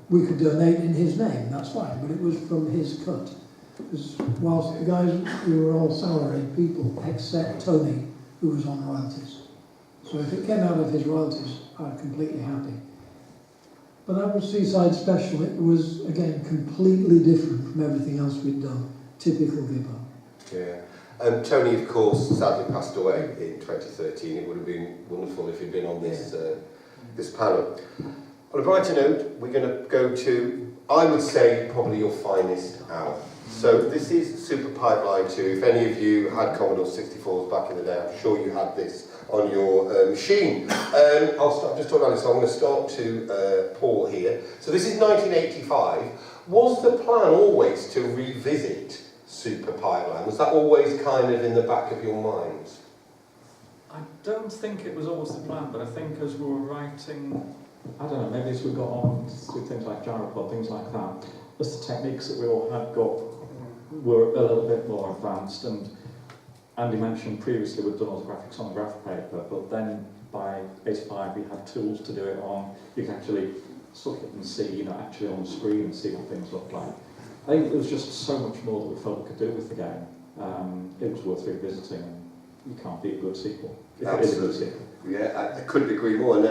we could donate in his name, that's fine, but it was from his cut. Because whilst the guys, we were all salaried people, except Tony, who was on royalties. So if it came out of his royalties, I'm completely happy. But that was Seaside Special. It was, again, completely different from everything else we'd done. Typical Gibbo. Yeah. Tony, of course, sadly passed away in 2013. It would have been wonderful if he'd been on this this panel. On a brighter note, we're going to go to, I would say, probably your finest hour. So this is Super Pipeline 2. If any of you had Commodore 64s back in the day, I'm sure you had this on your machine. I'll start just talking about this. So I'm going to start to Paul here. So this is 1985. Was the plan always to revisit Super Pipeline? Was that always kind of in the back of your minds? I don't think it was always the plan, but I think as we were writing, I don't know, maybe as we got on with things like Gyrocod, things like that, as the techniques that we all had got were a little bit more advanced, and Andy mentioned previously we'd done all the graphics on the graph paper, but then by 85 we had tools to do it on. You can actually look at and see, you know, actually on the screen and see what things look like. I think there was just so much more that we felt we could do with the game. It was worth revisiting, and you can't beat a good sequel. If it is a good sequel. Yeah, I couldn't agree more. And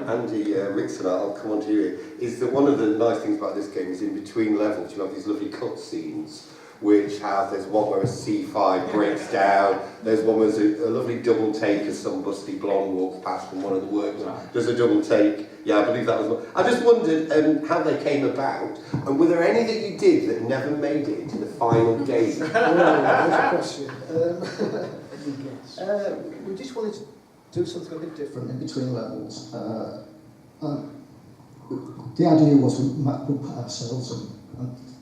Andy Rixon, I'll come on to you, is that one of the nice things about this game is in between levels you have these lovely cut scenes which have, there's one where a C5 breaks down, there's one where there's a lovely double take as some busty blonde walks past and one of the workmen does a double take. Yeah, I believe that was one. I just wondered how they came about, and were there any that you did that never made it into the final game? That's a question. We just wanted to do something a bit different in between levels. The idea was we map up ourselves and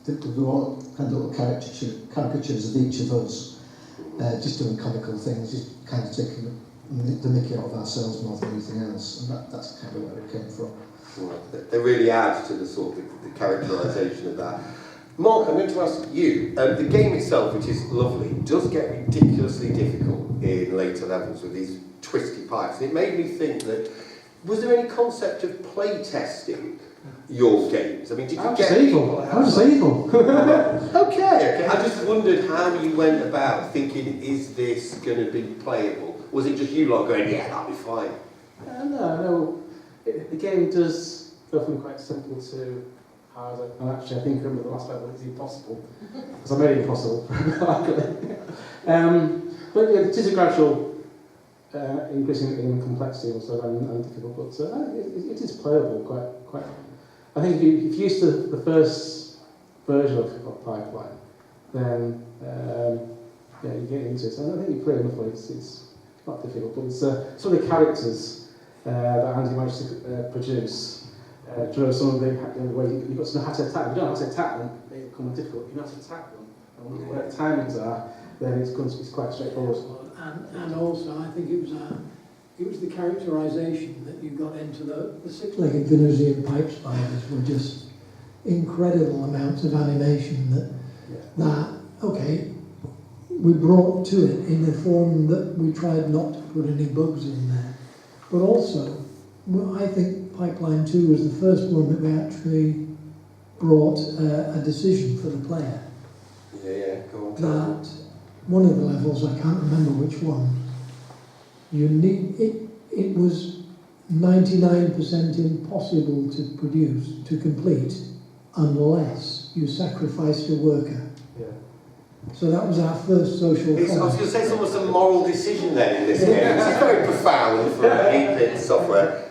we all kind of little caricatures of each of us, just doing comical things, just kind of taking the mickey out of ourselves more than anything else, and that's kind of where it came from. Right. They really add to the sort of the characterisation of that. Mark, I'm going to ask you, the game itself, which is lovely, does get ridiculously difficult in later levels with these twisty pipes. And it made me think that, was there any concept of play testing your games? I mean, did you get evil. How was evil? Okay. I just wondered how you went about thinking, is this going to be playable? Was it just you lot going, yeah, that'll be fine? No. The game does go from quite simple to hard. And actually, I think remember the last level is impossible, because I made it impossible. But yeah, it is a gradual increase in complexity also and difficult, but it is playable quite. I think if you're used to the first version of Pipeline, then yeah, you get into it. So I think you play enough for it. It's not difficult, but it's some of the characters that Andy managed to produce. Some of the way you've got to know how to attack them. You don't know how to attack them, they become difficult. You know how to attack them, and where the timings are, then it's quite straightforward. And also, I think it was the characterisation that you got into the six-legged Venusian pipe spiders were just incredible amounts of animation that okay, we brought to it in a form that we tried not to put any bugs in there. But also, I think Pipeline 2 was the first one that we actually brought a decision for the player. Yeah, go on. That one of the levels, I can't remember which one, it was 99% impossible to complete unless you sacrificed a worker. Yeah. So that was our first social I was going to say it's almost a moral decision then in this game. This is very profound for 8-bit software.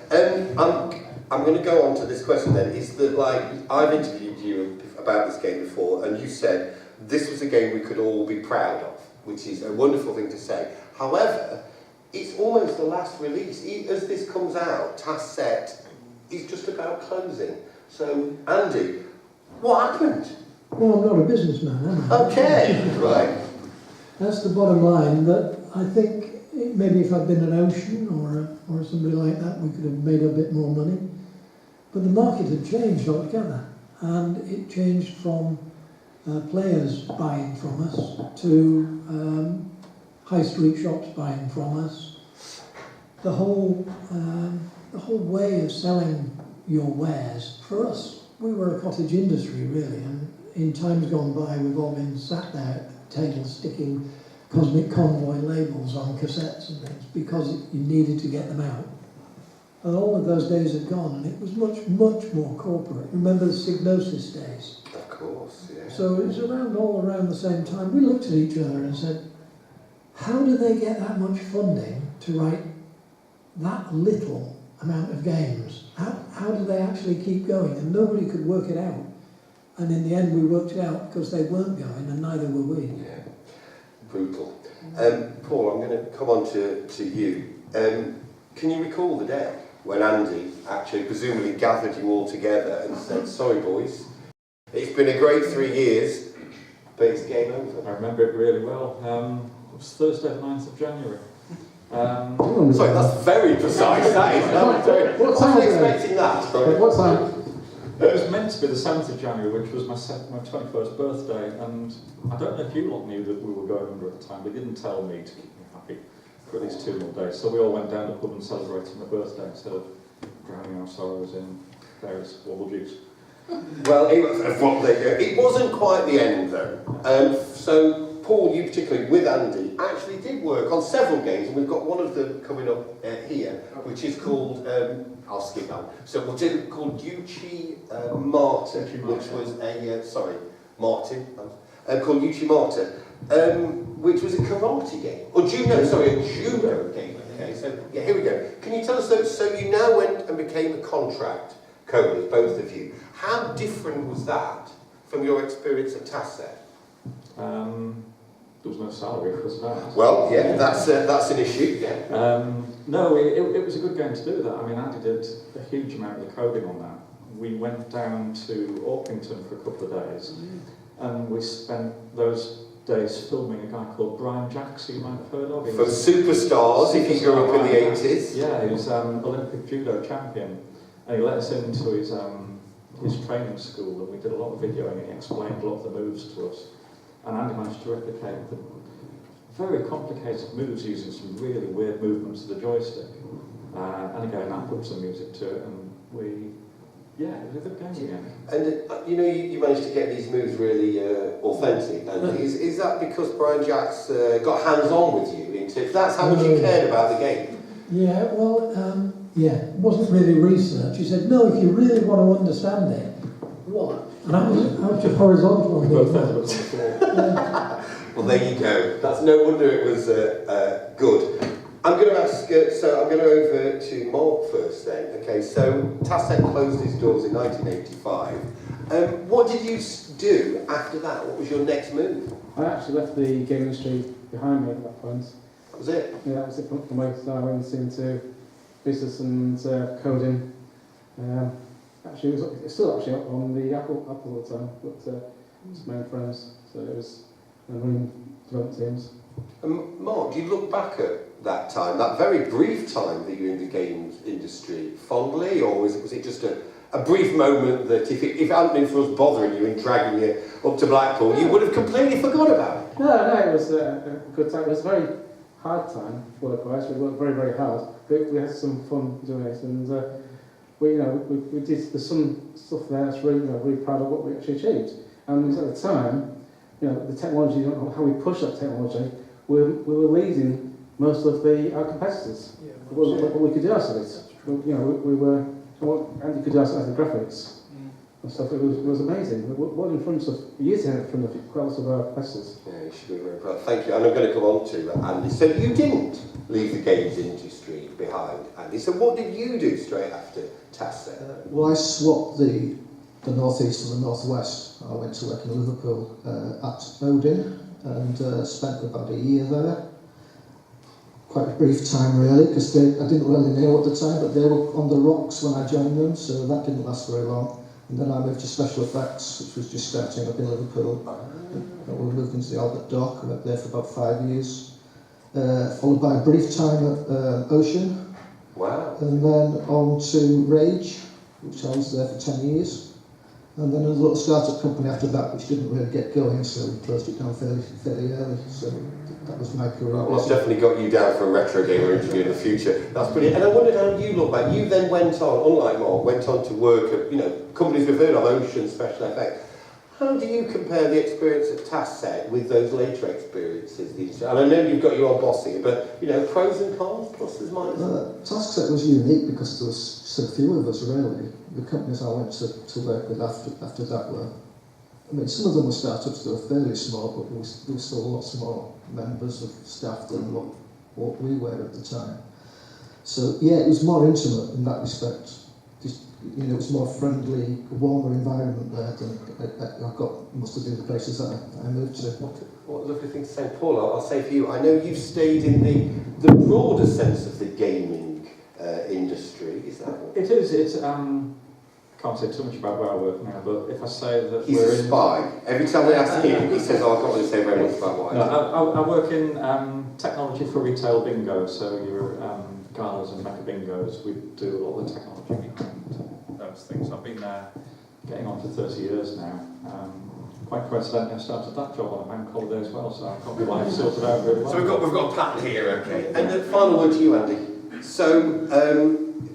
I'm going to go on to this question then. Is that, like, I've interviewed you about this game before, and you said this was a game we could all be proud of, which is a wonderful thing to say. However, it's almost the last release. As this comes out, Taskset is just about closing. So, Andy, what happened? Well, I'm not a businessman, am I? Okay, right. That's the bottom line, but I think maybe if I'd been an Ocean or somebody like that, we could have made a bit more money. But the market had changed altogether. and it changed from players buying from us to high street shops buying from us. The whole way of selling your wares, for us, we were a cottage industry really, and in times gone by we've all been sat there at tables sticking Cosmic Convoy labels on cassettes and things because you needed to get them out. And all of those days had gone, and it was much, much more corporate. Remember the Signosis days? Of course, yeah. So it was all around the same time. We looked at each other and said, how do they get that much funding to write that little amount of games? How do they actually keep going? And nobody could work it out. And in the end we worked it out because they weren't going, and neither were we. Yeah, brutal. Paul, I'm going to come on to you. Can you recall the day when Andy actually presumably gathered you all together and said, sorry boys, it's been a great 3 years, but it's game over? I remember it really well. It was Thursday the 9th of January. Sorry, that's very precise, that is. I wasn't expecting that. What time? It was meant to be the 7th of January, which was my 21st birthday, and I don't know if you lot knew that we were going under at the time. They didn't tell me to keep me happy for at least 2 more days. So we all went down to the pub and celebrated my birthday instead of drowning our sorrows in various wobble juice. Well, it wasn't quite the end though. So Paul, you particularly with Andy, actually did work on several games, and we've got one of them coming up here, which is called, I'll skip that one. So we'll do called Martyn, which was Martyn, called Martyn, which was a karate game, or a judo game. Okay, so yeah, here we go. Can you tell us, so you now went and became a contract co-owner, both of you. How different was that from your experience at Taskset? There was no salary for that. Well, yeah, that's an issue. Yeah. No, it was a good game to do that. I mean, Andy did a huge amount of the coding on that. We went down to Orpington for a couple of days, and we spent those days filming a guy called Brian Jacks, who you might have heard of. From Superstars, if you grew up in the 80s. Yeah, he was Olympic judo champion, and he let us into his training school, and we did a lot of videoing, and he explained a lot of the moves to us. And Andy managed to replicate the very complicated moves using some really weird movements of the joystick. And again, I put some music to it, and it was a good game again. And you managed to get these moves really authentic. And is that because Brian Jacks got hands-on with you? That's how much you cared about the game? Yeah, well, it wasn't really research. He said, no, if you really want to understand it, what? And I was just horizontal on the Well, there you go. That's no wonder it was good. I'm going to ask, I'm going to go over to Mark first then. Okay, so Taskset closed its doors in 1985. What did you do after that? What was your next move? I actually left the game industry behind me at that point. That was it? Yeah, that was it for me. So I went into business and coding. Actually, it's still actually up on the Apple all the time, but it's my own friends, so it was running development teams. Mark, do you look back at that time, that very brief time that you were in the games industry, fondly, or was it just a brief moment that if it hadn't been for us bothering you and dragging you up to Blackpool, you would have completely forgot about it? No, it was a good time. It was a very hard time, work-wise. We worked very, very hard, but we had some fun doing it, and we did. There's some stuff there that's really proud of what we actually achieved. And at the time, the technology, how we pushed that technology, we were leading most of our competitors. What we could do out of it. We were. Andy could do out of the graphics and stuff. It was amazing. What in front of years ahead from quite lots of our competitors. Yeah, you should be very proud. Thank you. And I'm going to come on to Andy. So you didn't leave the games industry behind, Andy. So what did you do straight after Taskset? Well, I swapped the North East and the North West. I went to work in Liverpool at Odin and spent about a year there. Quite a brief time really, because I didn't really know at the time, but they were on the rocks when I joined them, so that didn't last very long. And then I moved to Special Effects, which was just starting up in Liverpool. We moved into the Albert Dock. I went there for about 5 years, followed by a brief time at Ocean. Wow. And then on to Rage, which I was there for 10 years. And then a little start-up company after that, which didn't really get going, so we closed it down fairly early. So that was my career. Well, I've definitely got you down for a retro gamer interview in the future. That's brilliant. And I wondered how you look back. You then went on, unlike Mark, went on to work at, you know, companies we've heard of, Ocean, Special Effects. How do you compare the experience at Taskset with those later experiences? And I know you've got your own boss here, but, you know, pros and cons, pluses, minuses? Taskset was unique because there was so few of us, really. The companies I went to work with after that were, I mean, some of them were startups that were fairly small, but there was still lots more members of staff than what we were at the time. So, yeah, it was more intimate in that respect. Just, you know, it was more friendly, warmer environment there than I got most of the other places that I moved to. What a lovely thing to say, Paul. I'll say for you, I know you've stayed in the broader sense of the gaming industry. Is that what? It is. It's can't say too much about where I work now, but if I say that He's a spy. Every time we ask him, he says, "Oh, I can't really say very much about what I do." I work in technology for retail bingo, so your galas and mega bingos. We do a lot of the technology behind those things. I've been there getting on for 30 years now. Quite coincidentally, I started that job on a bank holiday as well, so I've got my life sorted out really well. So we've got a pattern here, okay. And the final word to you, Andy. So,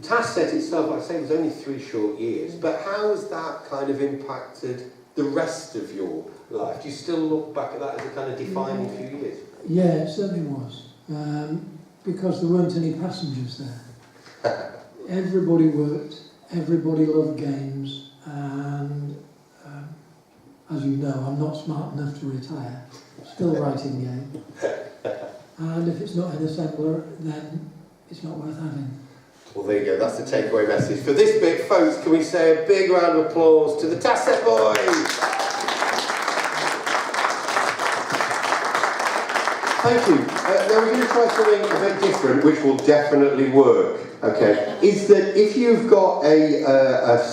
Taskset itself, like I say, was only 3 short years, but how has that kind of impacted the rest of your life? Do you still look back at that as a kind of defining few years? Yeah, it certainly was. Because there weren't any passengers there. Everybody worked, everybody loved games, and as you know, I'm not smart enough to retire. Still writing games. And if it's not an assembler, then it's not worth having. Well, there you go. That's the takeaway message. For this bit, folks, can we say a big round of applause to the Taskset boys? Thank you. Now we're going to try something a bit different, which will definitely work. Okay, is that if you've got a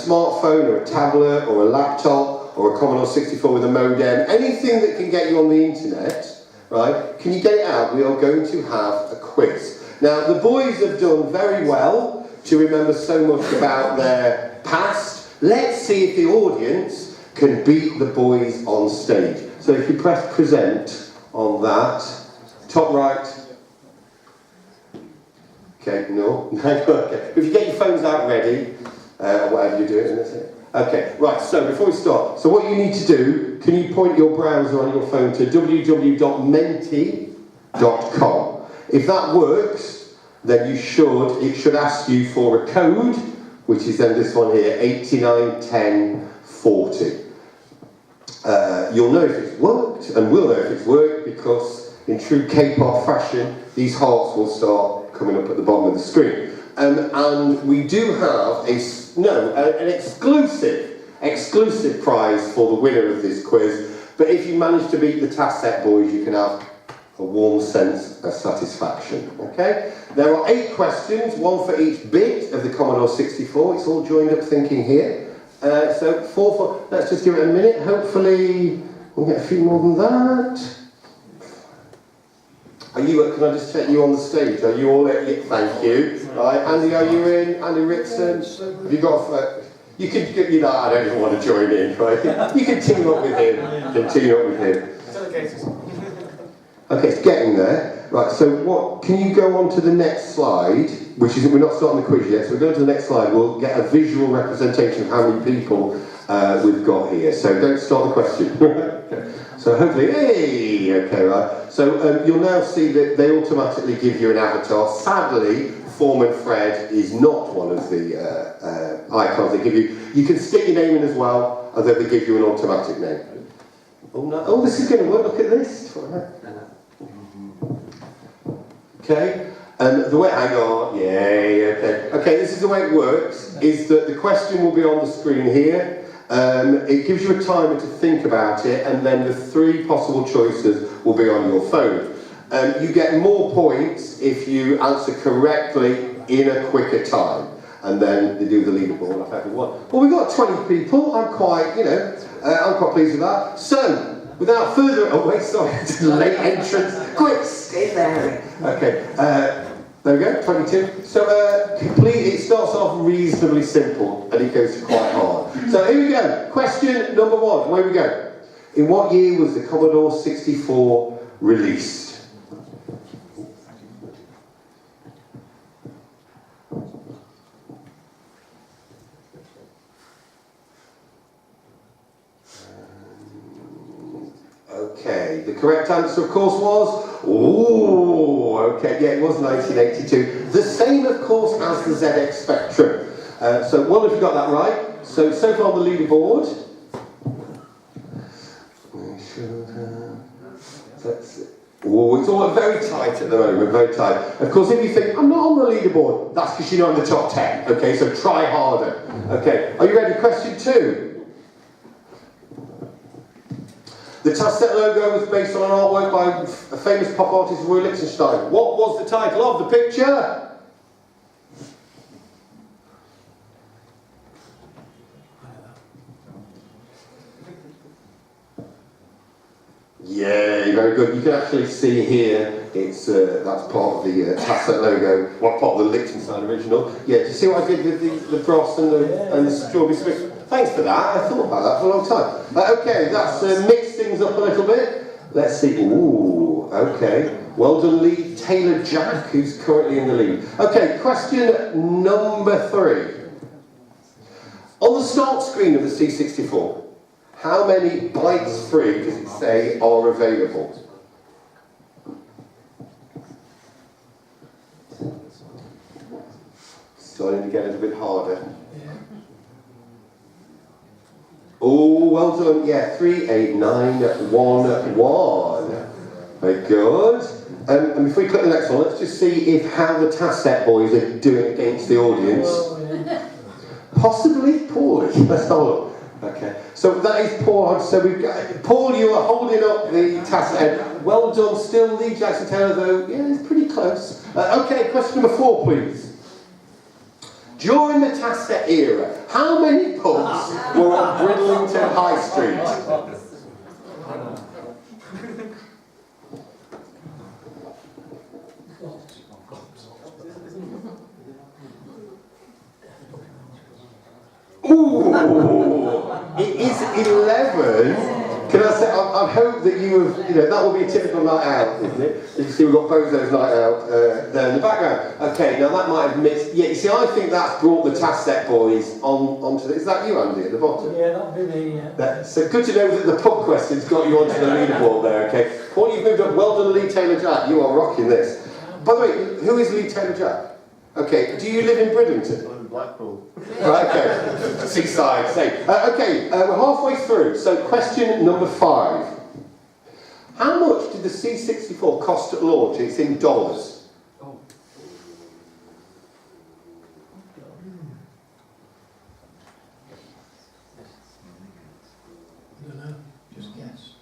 smartphone or a tablet or a laptop or a Commodore 64 with a modem, anything that can get you on the internet, right? Can you get it out? We are going to have a quiz. Now, the boys have done very well to remember so much about their past. Let's see if the audience can beat the boys on stage. So if you press present on that, top right. Okay, no. Okay. If you get your phones out ready, or whatever you're doing, that's it. Okay, right, so before we start, so what you need to do, can you point your browser on your phone to www.menti.com. If that works, then it should ask you for a code, which is then this one here, 891040. You'll know if it's worked, and we'll know if it's worked, because in true K-pop fashion, these hearts will start coming up at the bottom of the screen. And we do have an exclusive prize for the winner of this quiz. But if you manage to beat the Taskset boys, you can have a warm sense of satisfaction. Okay? There are 8 questions, 1 for each bit of the Commodore 64. It's all joined up thinking here. So 4. Let's just give it a minute. Hopefully we'll get a few more than that. Are you? Can I just check you on the stage? Are you all in? Thank you. Right, Andy, are you in? Andy Rixon? Have you got? You can give you that. I don't even want to join in. Right? You can team up with him. Okay, it's getting there. Right. So what? Can you go on to the next slide? Which is we're not starting the quiz yet. So we're going to the next slide. We'll get a visual representation of how many people we've got here. So don't start the question. Okay. So hopefully, hey, okay, right. So you'll now see that they automatically give you an avatar. Sadly, Foreman Fred is not one of the icons they give you. You can stick your name in as well, although they give you an automatic name. Oh, no. Oh, this is going to work. Look at this. Okay. The way, hang on. Yay. Okay. Okay. This is the way it works. Is that the question will be on the screen here. It gives you a timer to think about it, and then the 3 possible choices will be on your phone. You get more points if you answer correctly in a quicker time, and then they do the leaderboard off everyone. Well, we've got 20 people. I'm quite pleased with that. So, without further, oh wait, sorry, it's a late entrance. Quick, stay there. Okay. There we go, 22. So it starts off reasonably simple and it goes to quite hard. So here we go. Question number 1. Where we go? In what year was the Commodore 64 released? Okay, the correct answer of course was, okay, yeah, it was 1982. The same of course as the ZX Spectrum. So well if you got that right. So far on the leaderboard. It's all very tight at the moment, very tight. Of course if you think, I'm not on the leaderboard, that's because you're not in the top 10. Okay, so try harder. Okay, are you ready? Question 2. The Taskset logo was based on an artwork by a famous pop artist, Roy Lichtenstein. What was the title of the picture? Yeah, very good. You can actually see here, it's that's part of the Taskset logo, part of the Lichtenstein original. Yeah, do you see what I did with the brass and the strawberry switch? Thanks for that. I thought about that for a long time. Okay, that's mixed things up a little bit. Let's see. Ooh, okay. Well done, Lee Taylor-Jack, who's currently in the lead. Okay, question number 3. On the start screen of the C64, how many bytes free does it say are available? Starting to get a little bit harder. Oh, well done. Yeah, 38911. Very good. And before we click the next one, let's just see how the Taskset boys are doing against the audience. Possibly poorly. Let's have a look. Okay. So that is Paul Hodgson. So we've got Paul. You are holding up the Taskset. Well done. Still, Lee Jackson Taylor, though. Yeah, it's pretty close. Okay. Question number 4, please. During the Taskset era, how many pubs were on Bridlington High Street? Ooh, it is 11. Can I say, I hope that you have, that will be a typical night out, isn't it? You can see we've got Bozo's night out there in the background. Okay, now that might have mixed, yeah, you see, I think that's brought the Taskset boys onto is that you, Andy, at the bottom? Yeah, that'll be me, yeah. So good to know that the pub questions got you onto the leaderboard there, okay? Paul, you've moved up, well done, Lee Taylor-Jack, you are rocking this. By the way, who is Lee Taylor-Jack? Okay, do you live in Bridlington? Blackpool. Right, okay. Seaside, same. Okay, we're halfway through. So question number 5. How much did the C64 cost at launch? It's in dollars. Oh. I don't know, just guess.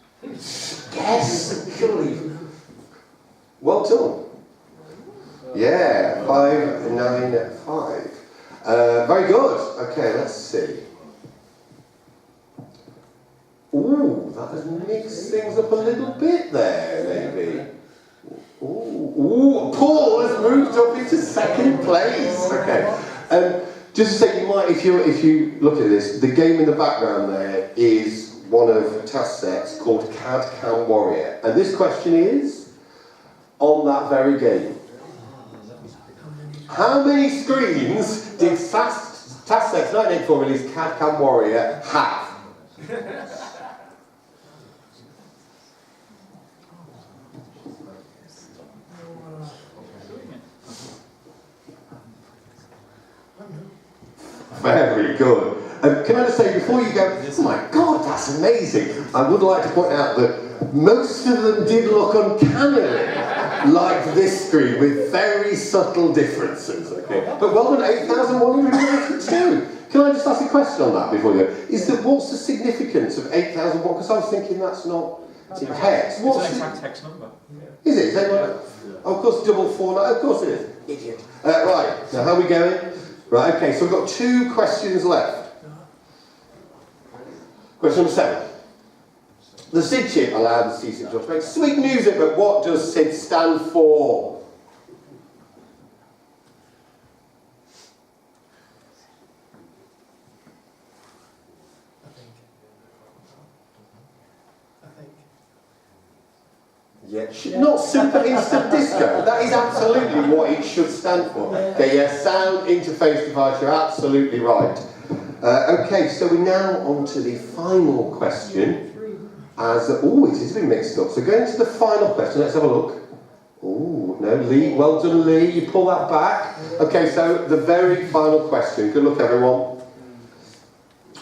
Guess, surely. Well done. Yeah, 595. Very good. Okay, let's see. Ooh, that has mixed things up a little bit there, maybe. Ooh, Paul has moved up into 2nd place. Okay. Just to say, you might, if you look at this, the game in the background there is one of Taskset's called CAD-CAM Warrior, and this question is on that very game. How many screens did Taskset's 1984 release CAD-CAM Warrior have? Very good. Can I just say, before you go, oh my God, that's amazing, I would like to point out that most of them did look uncannily like this screen, with very subtle differences, okay? But well done, 8,192. Can I just ask a question on that before you go? What's the significance of 8,001? Because I was thinking that's not in hex. It's an exact hex number. Is it? Is that right? Of course, 449. Of course it is. Idiot. Right, now how are we going? Right, okay, so we've got 2 questions left. Question number 7. The SID chip allowed the C64 to make sweet music, but what does SID stand for? Yeah, not Super Instant Disco. That is absolutely what it should stand for. Okay, yeah, sound interface device, you're absolutely right. Okay, so we're now on to the final question. As always, it's been mixed up. So going to the final question, let's have a look. Oh, no, Lee, well done, Lee. You pull that back. Okay, so the very final question. Good luck, everyone.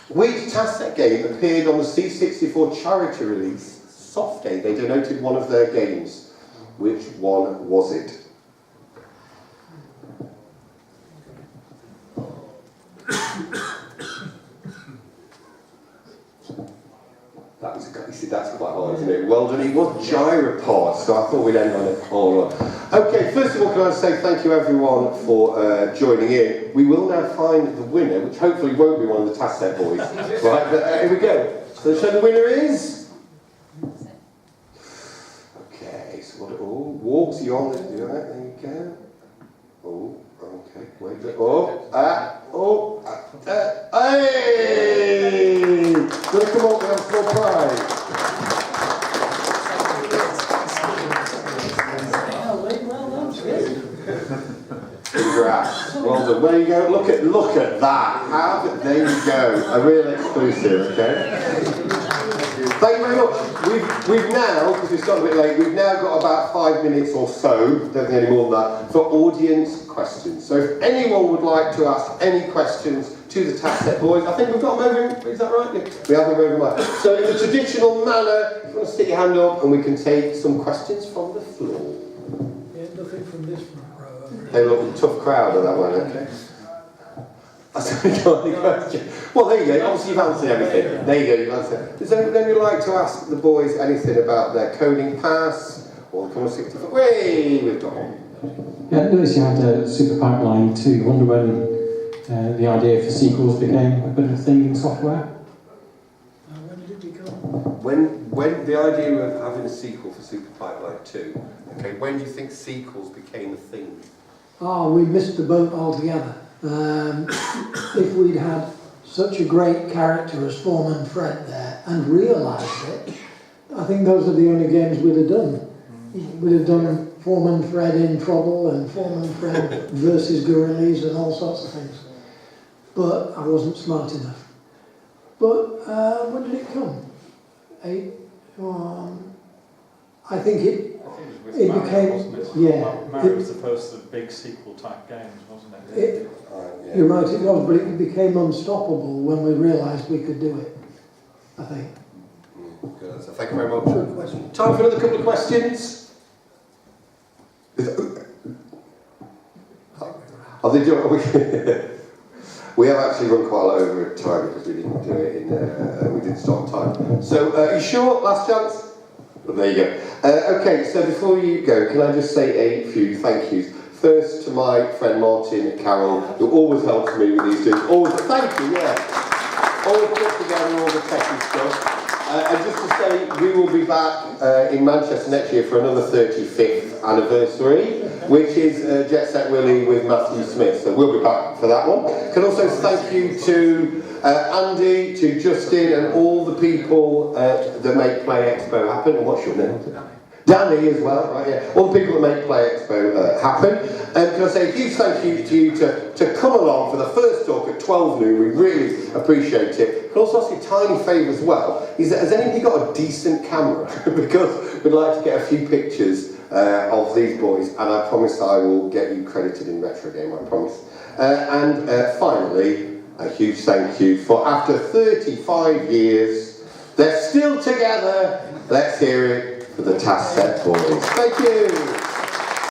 Which Taskset game appeared on the C64 charity release Soft Day? They denoted one of their games. Which one was it? That's quite hard, isn't it? Well done. It was Gyropod, so I thought we'd end on it. All right. Okay, first of all, can I say thank you everyone for joining in. We will now find the winner, which hopefully won't be one of the Taskset boys. Right, but here we go. So the winner is... Okay, so what... Oh, Warps, you on there? There you go. Oh, okay, wait. Hey! Gonna come up and have a small prize. Congrats. Well done. There you go. Look at that. There you go. A real exclusive, okay? Thank you very much. We've now, because we started a bit late, we've now got about 5 minutes or so, don't think any more than that, for audience questions. So if anyone would like to ask any questions to the Taskset boys, I think we've got them over, is that right? Yeah, we have them over. So in the traditional manner, if you want to stick your hand up and we can take some questions from the floor. Yeah, nothing from this front row. They look a tough crowd on that one, okay? Well, there you go. Obviously, you've answered everything. There you go. You've answered. Does anyone who'd like to ask the boys anything about their coding pass or the 65? Way we've got one. Yeah, I noticed you had a Super Pipeline 2. I wonder when the idea for sequels became a bit of a thing in software. When did it become? When the idea of having a sequel for Super Pipeline 2. Okay, when do you think sequels became a thing? Oh, we missed the boat altogether. If we'd had such a great character as Foreman Fred there and realised it, I think those are the only games we'd have done. We'd have done Foreman Fred in trouble and Foreman Fred versus gorillas and all sorts of things. But I wasn't smart enough. But when did it come? I think it became, wasn't it? yeah. Mario was the first of the big sequel type games, wasn't it? Yeah. You're right, it was, but it became unstoppable when we realised we could do it, I think. Good answer. Thank you very much. Good question. Time for another couple of questions. Are they doing? We have actually run quite a lot over time because we didn't do it in. We didn't stop time. So, are you sure? Last chance. Well, there you go. Okay, so before you go, can I just say a few thank yous? First to my friend Martyn and Carroll, who always helps me with these things. Always, thank you, yeah. Always put together all the techie stuff. And just to say, we will be back in Manchester next year for another 35th anniversary, which is Jet Set Willie with Matthew Smith. So we'll be back for that one. Can also thank you to Andy, to Justin, and all the people that make Play Expo happen. And what's your name? Danny as well, right? Yeah. All the people that make Play Expo happen. And can I say a huge thank you to you to come along for the first talk at 12 noon. We really appreciate it. Can also ask you a tiny favour as well. Is that, has anybody got a decent camera? Because we'd like to get a few pictures of these boys, and I promise I will get you credited in Retro Game, I promise. And finally, a huge thank you for after 35 years, they're still together. Let's hear it for the Taskset boys. Thank you.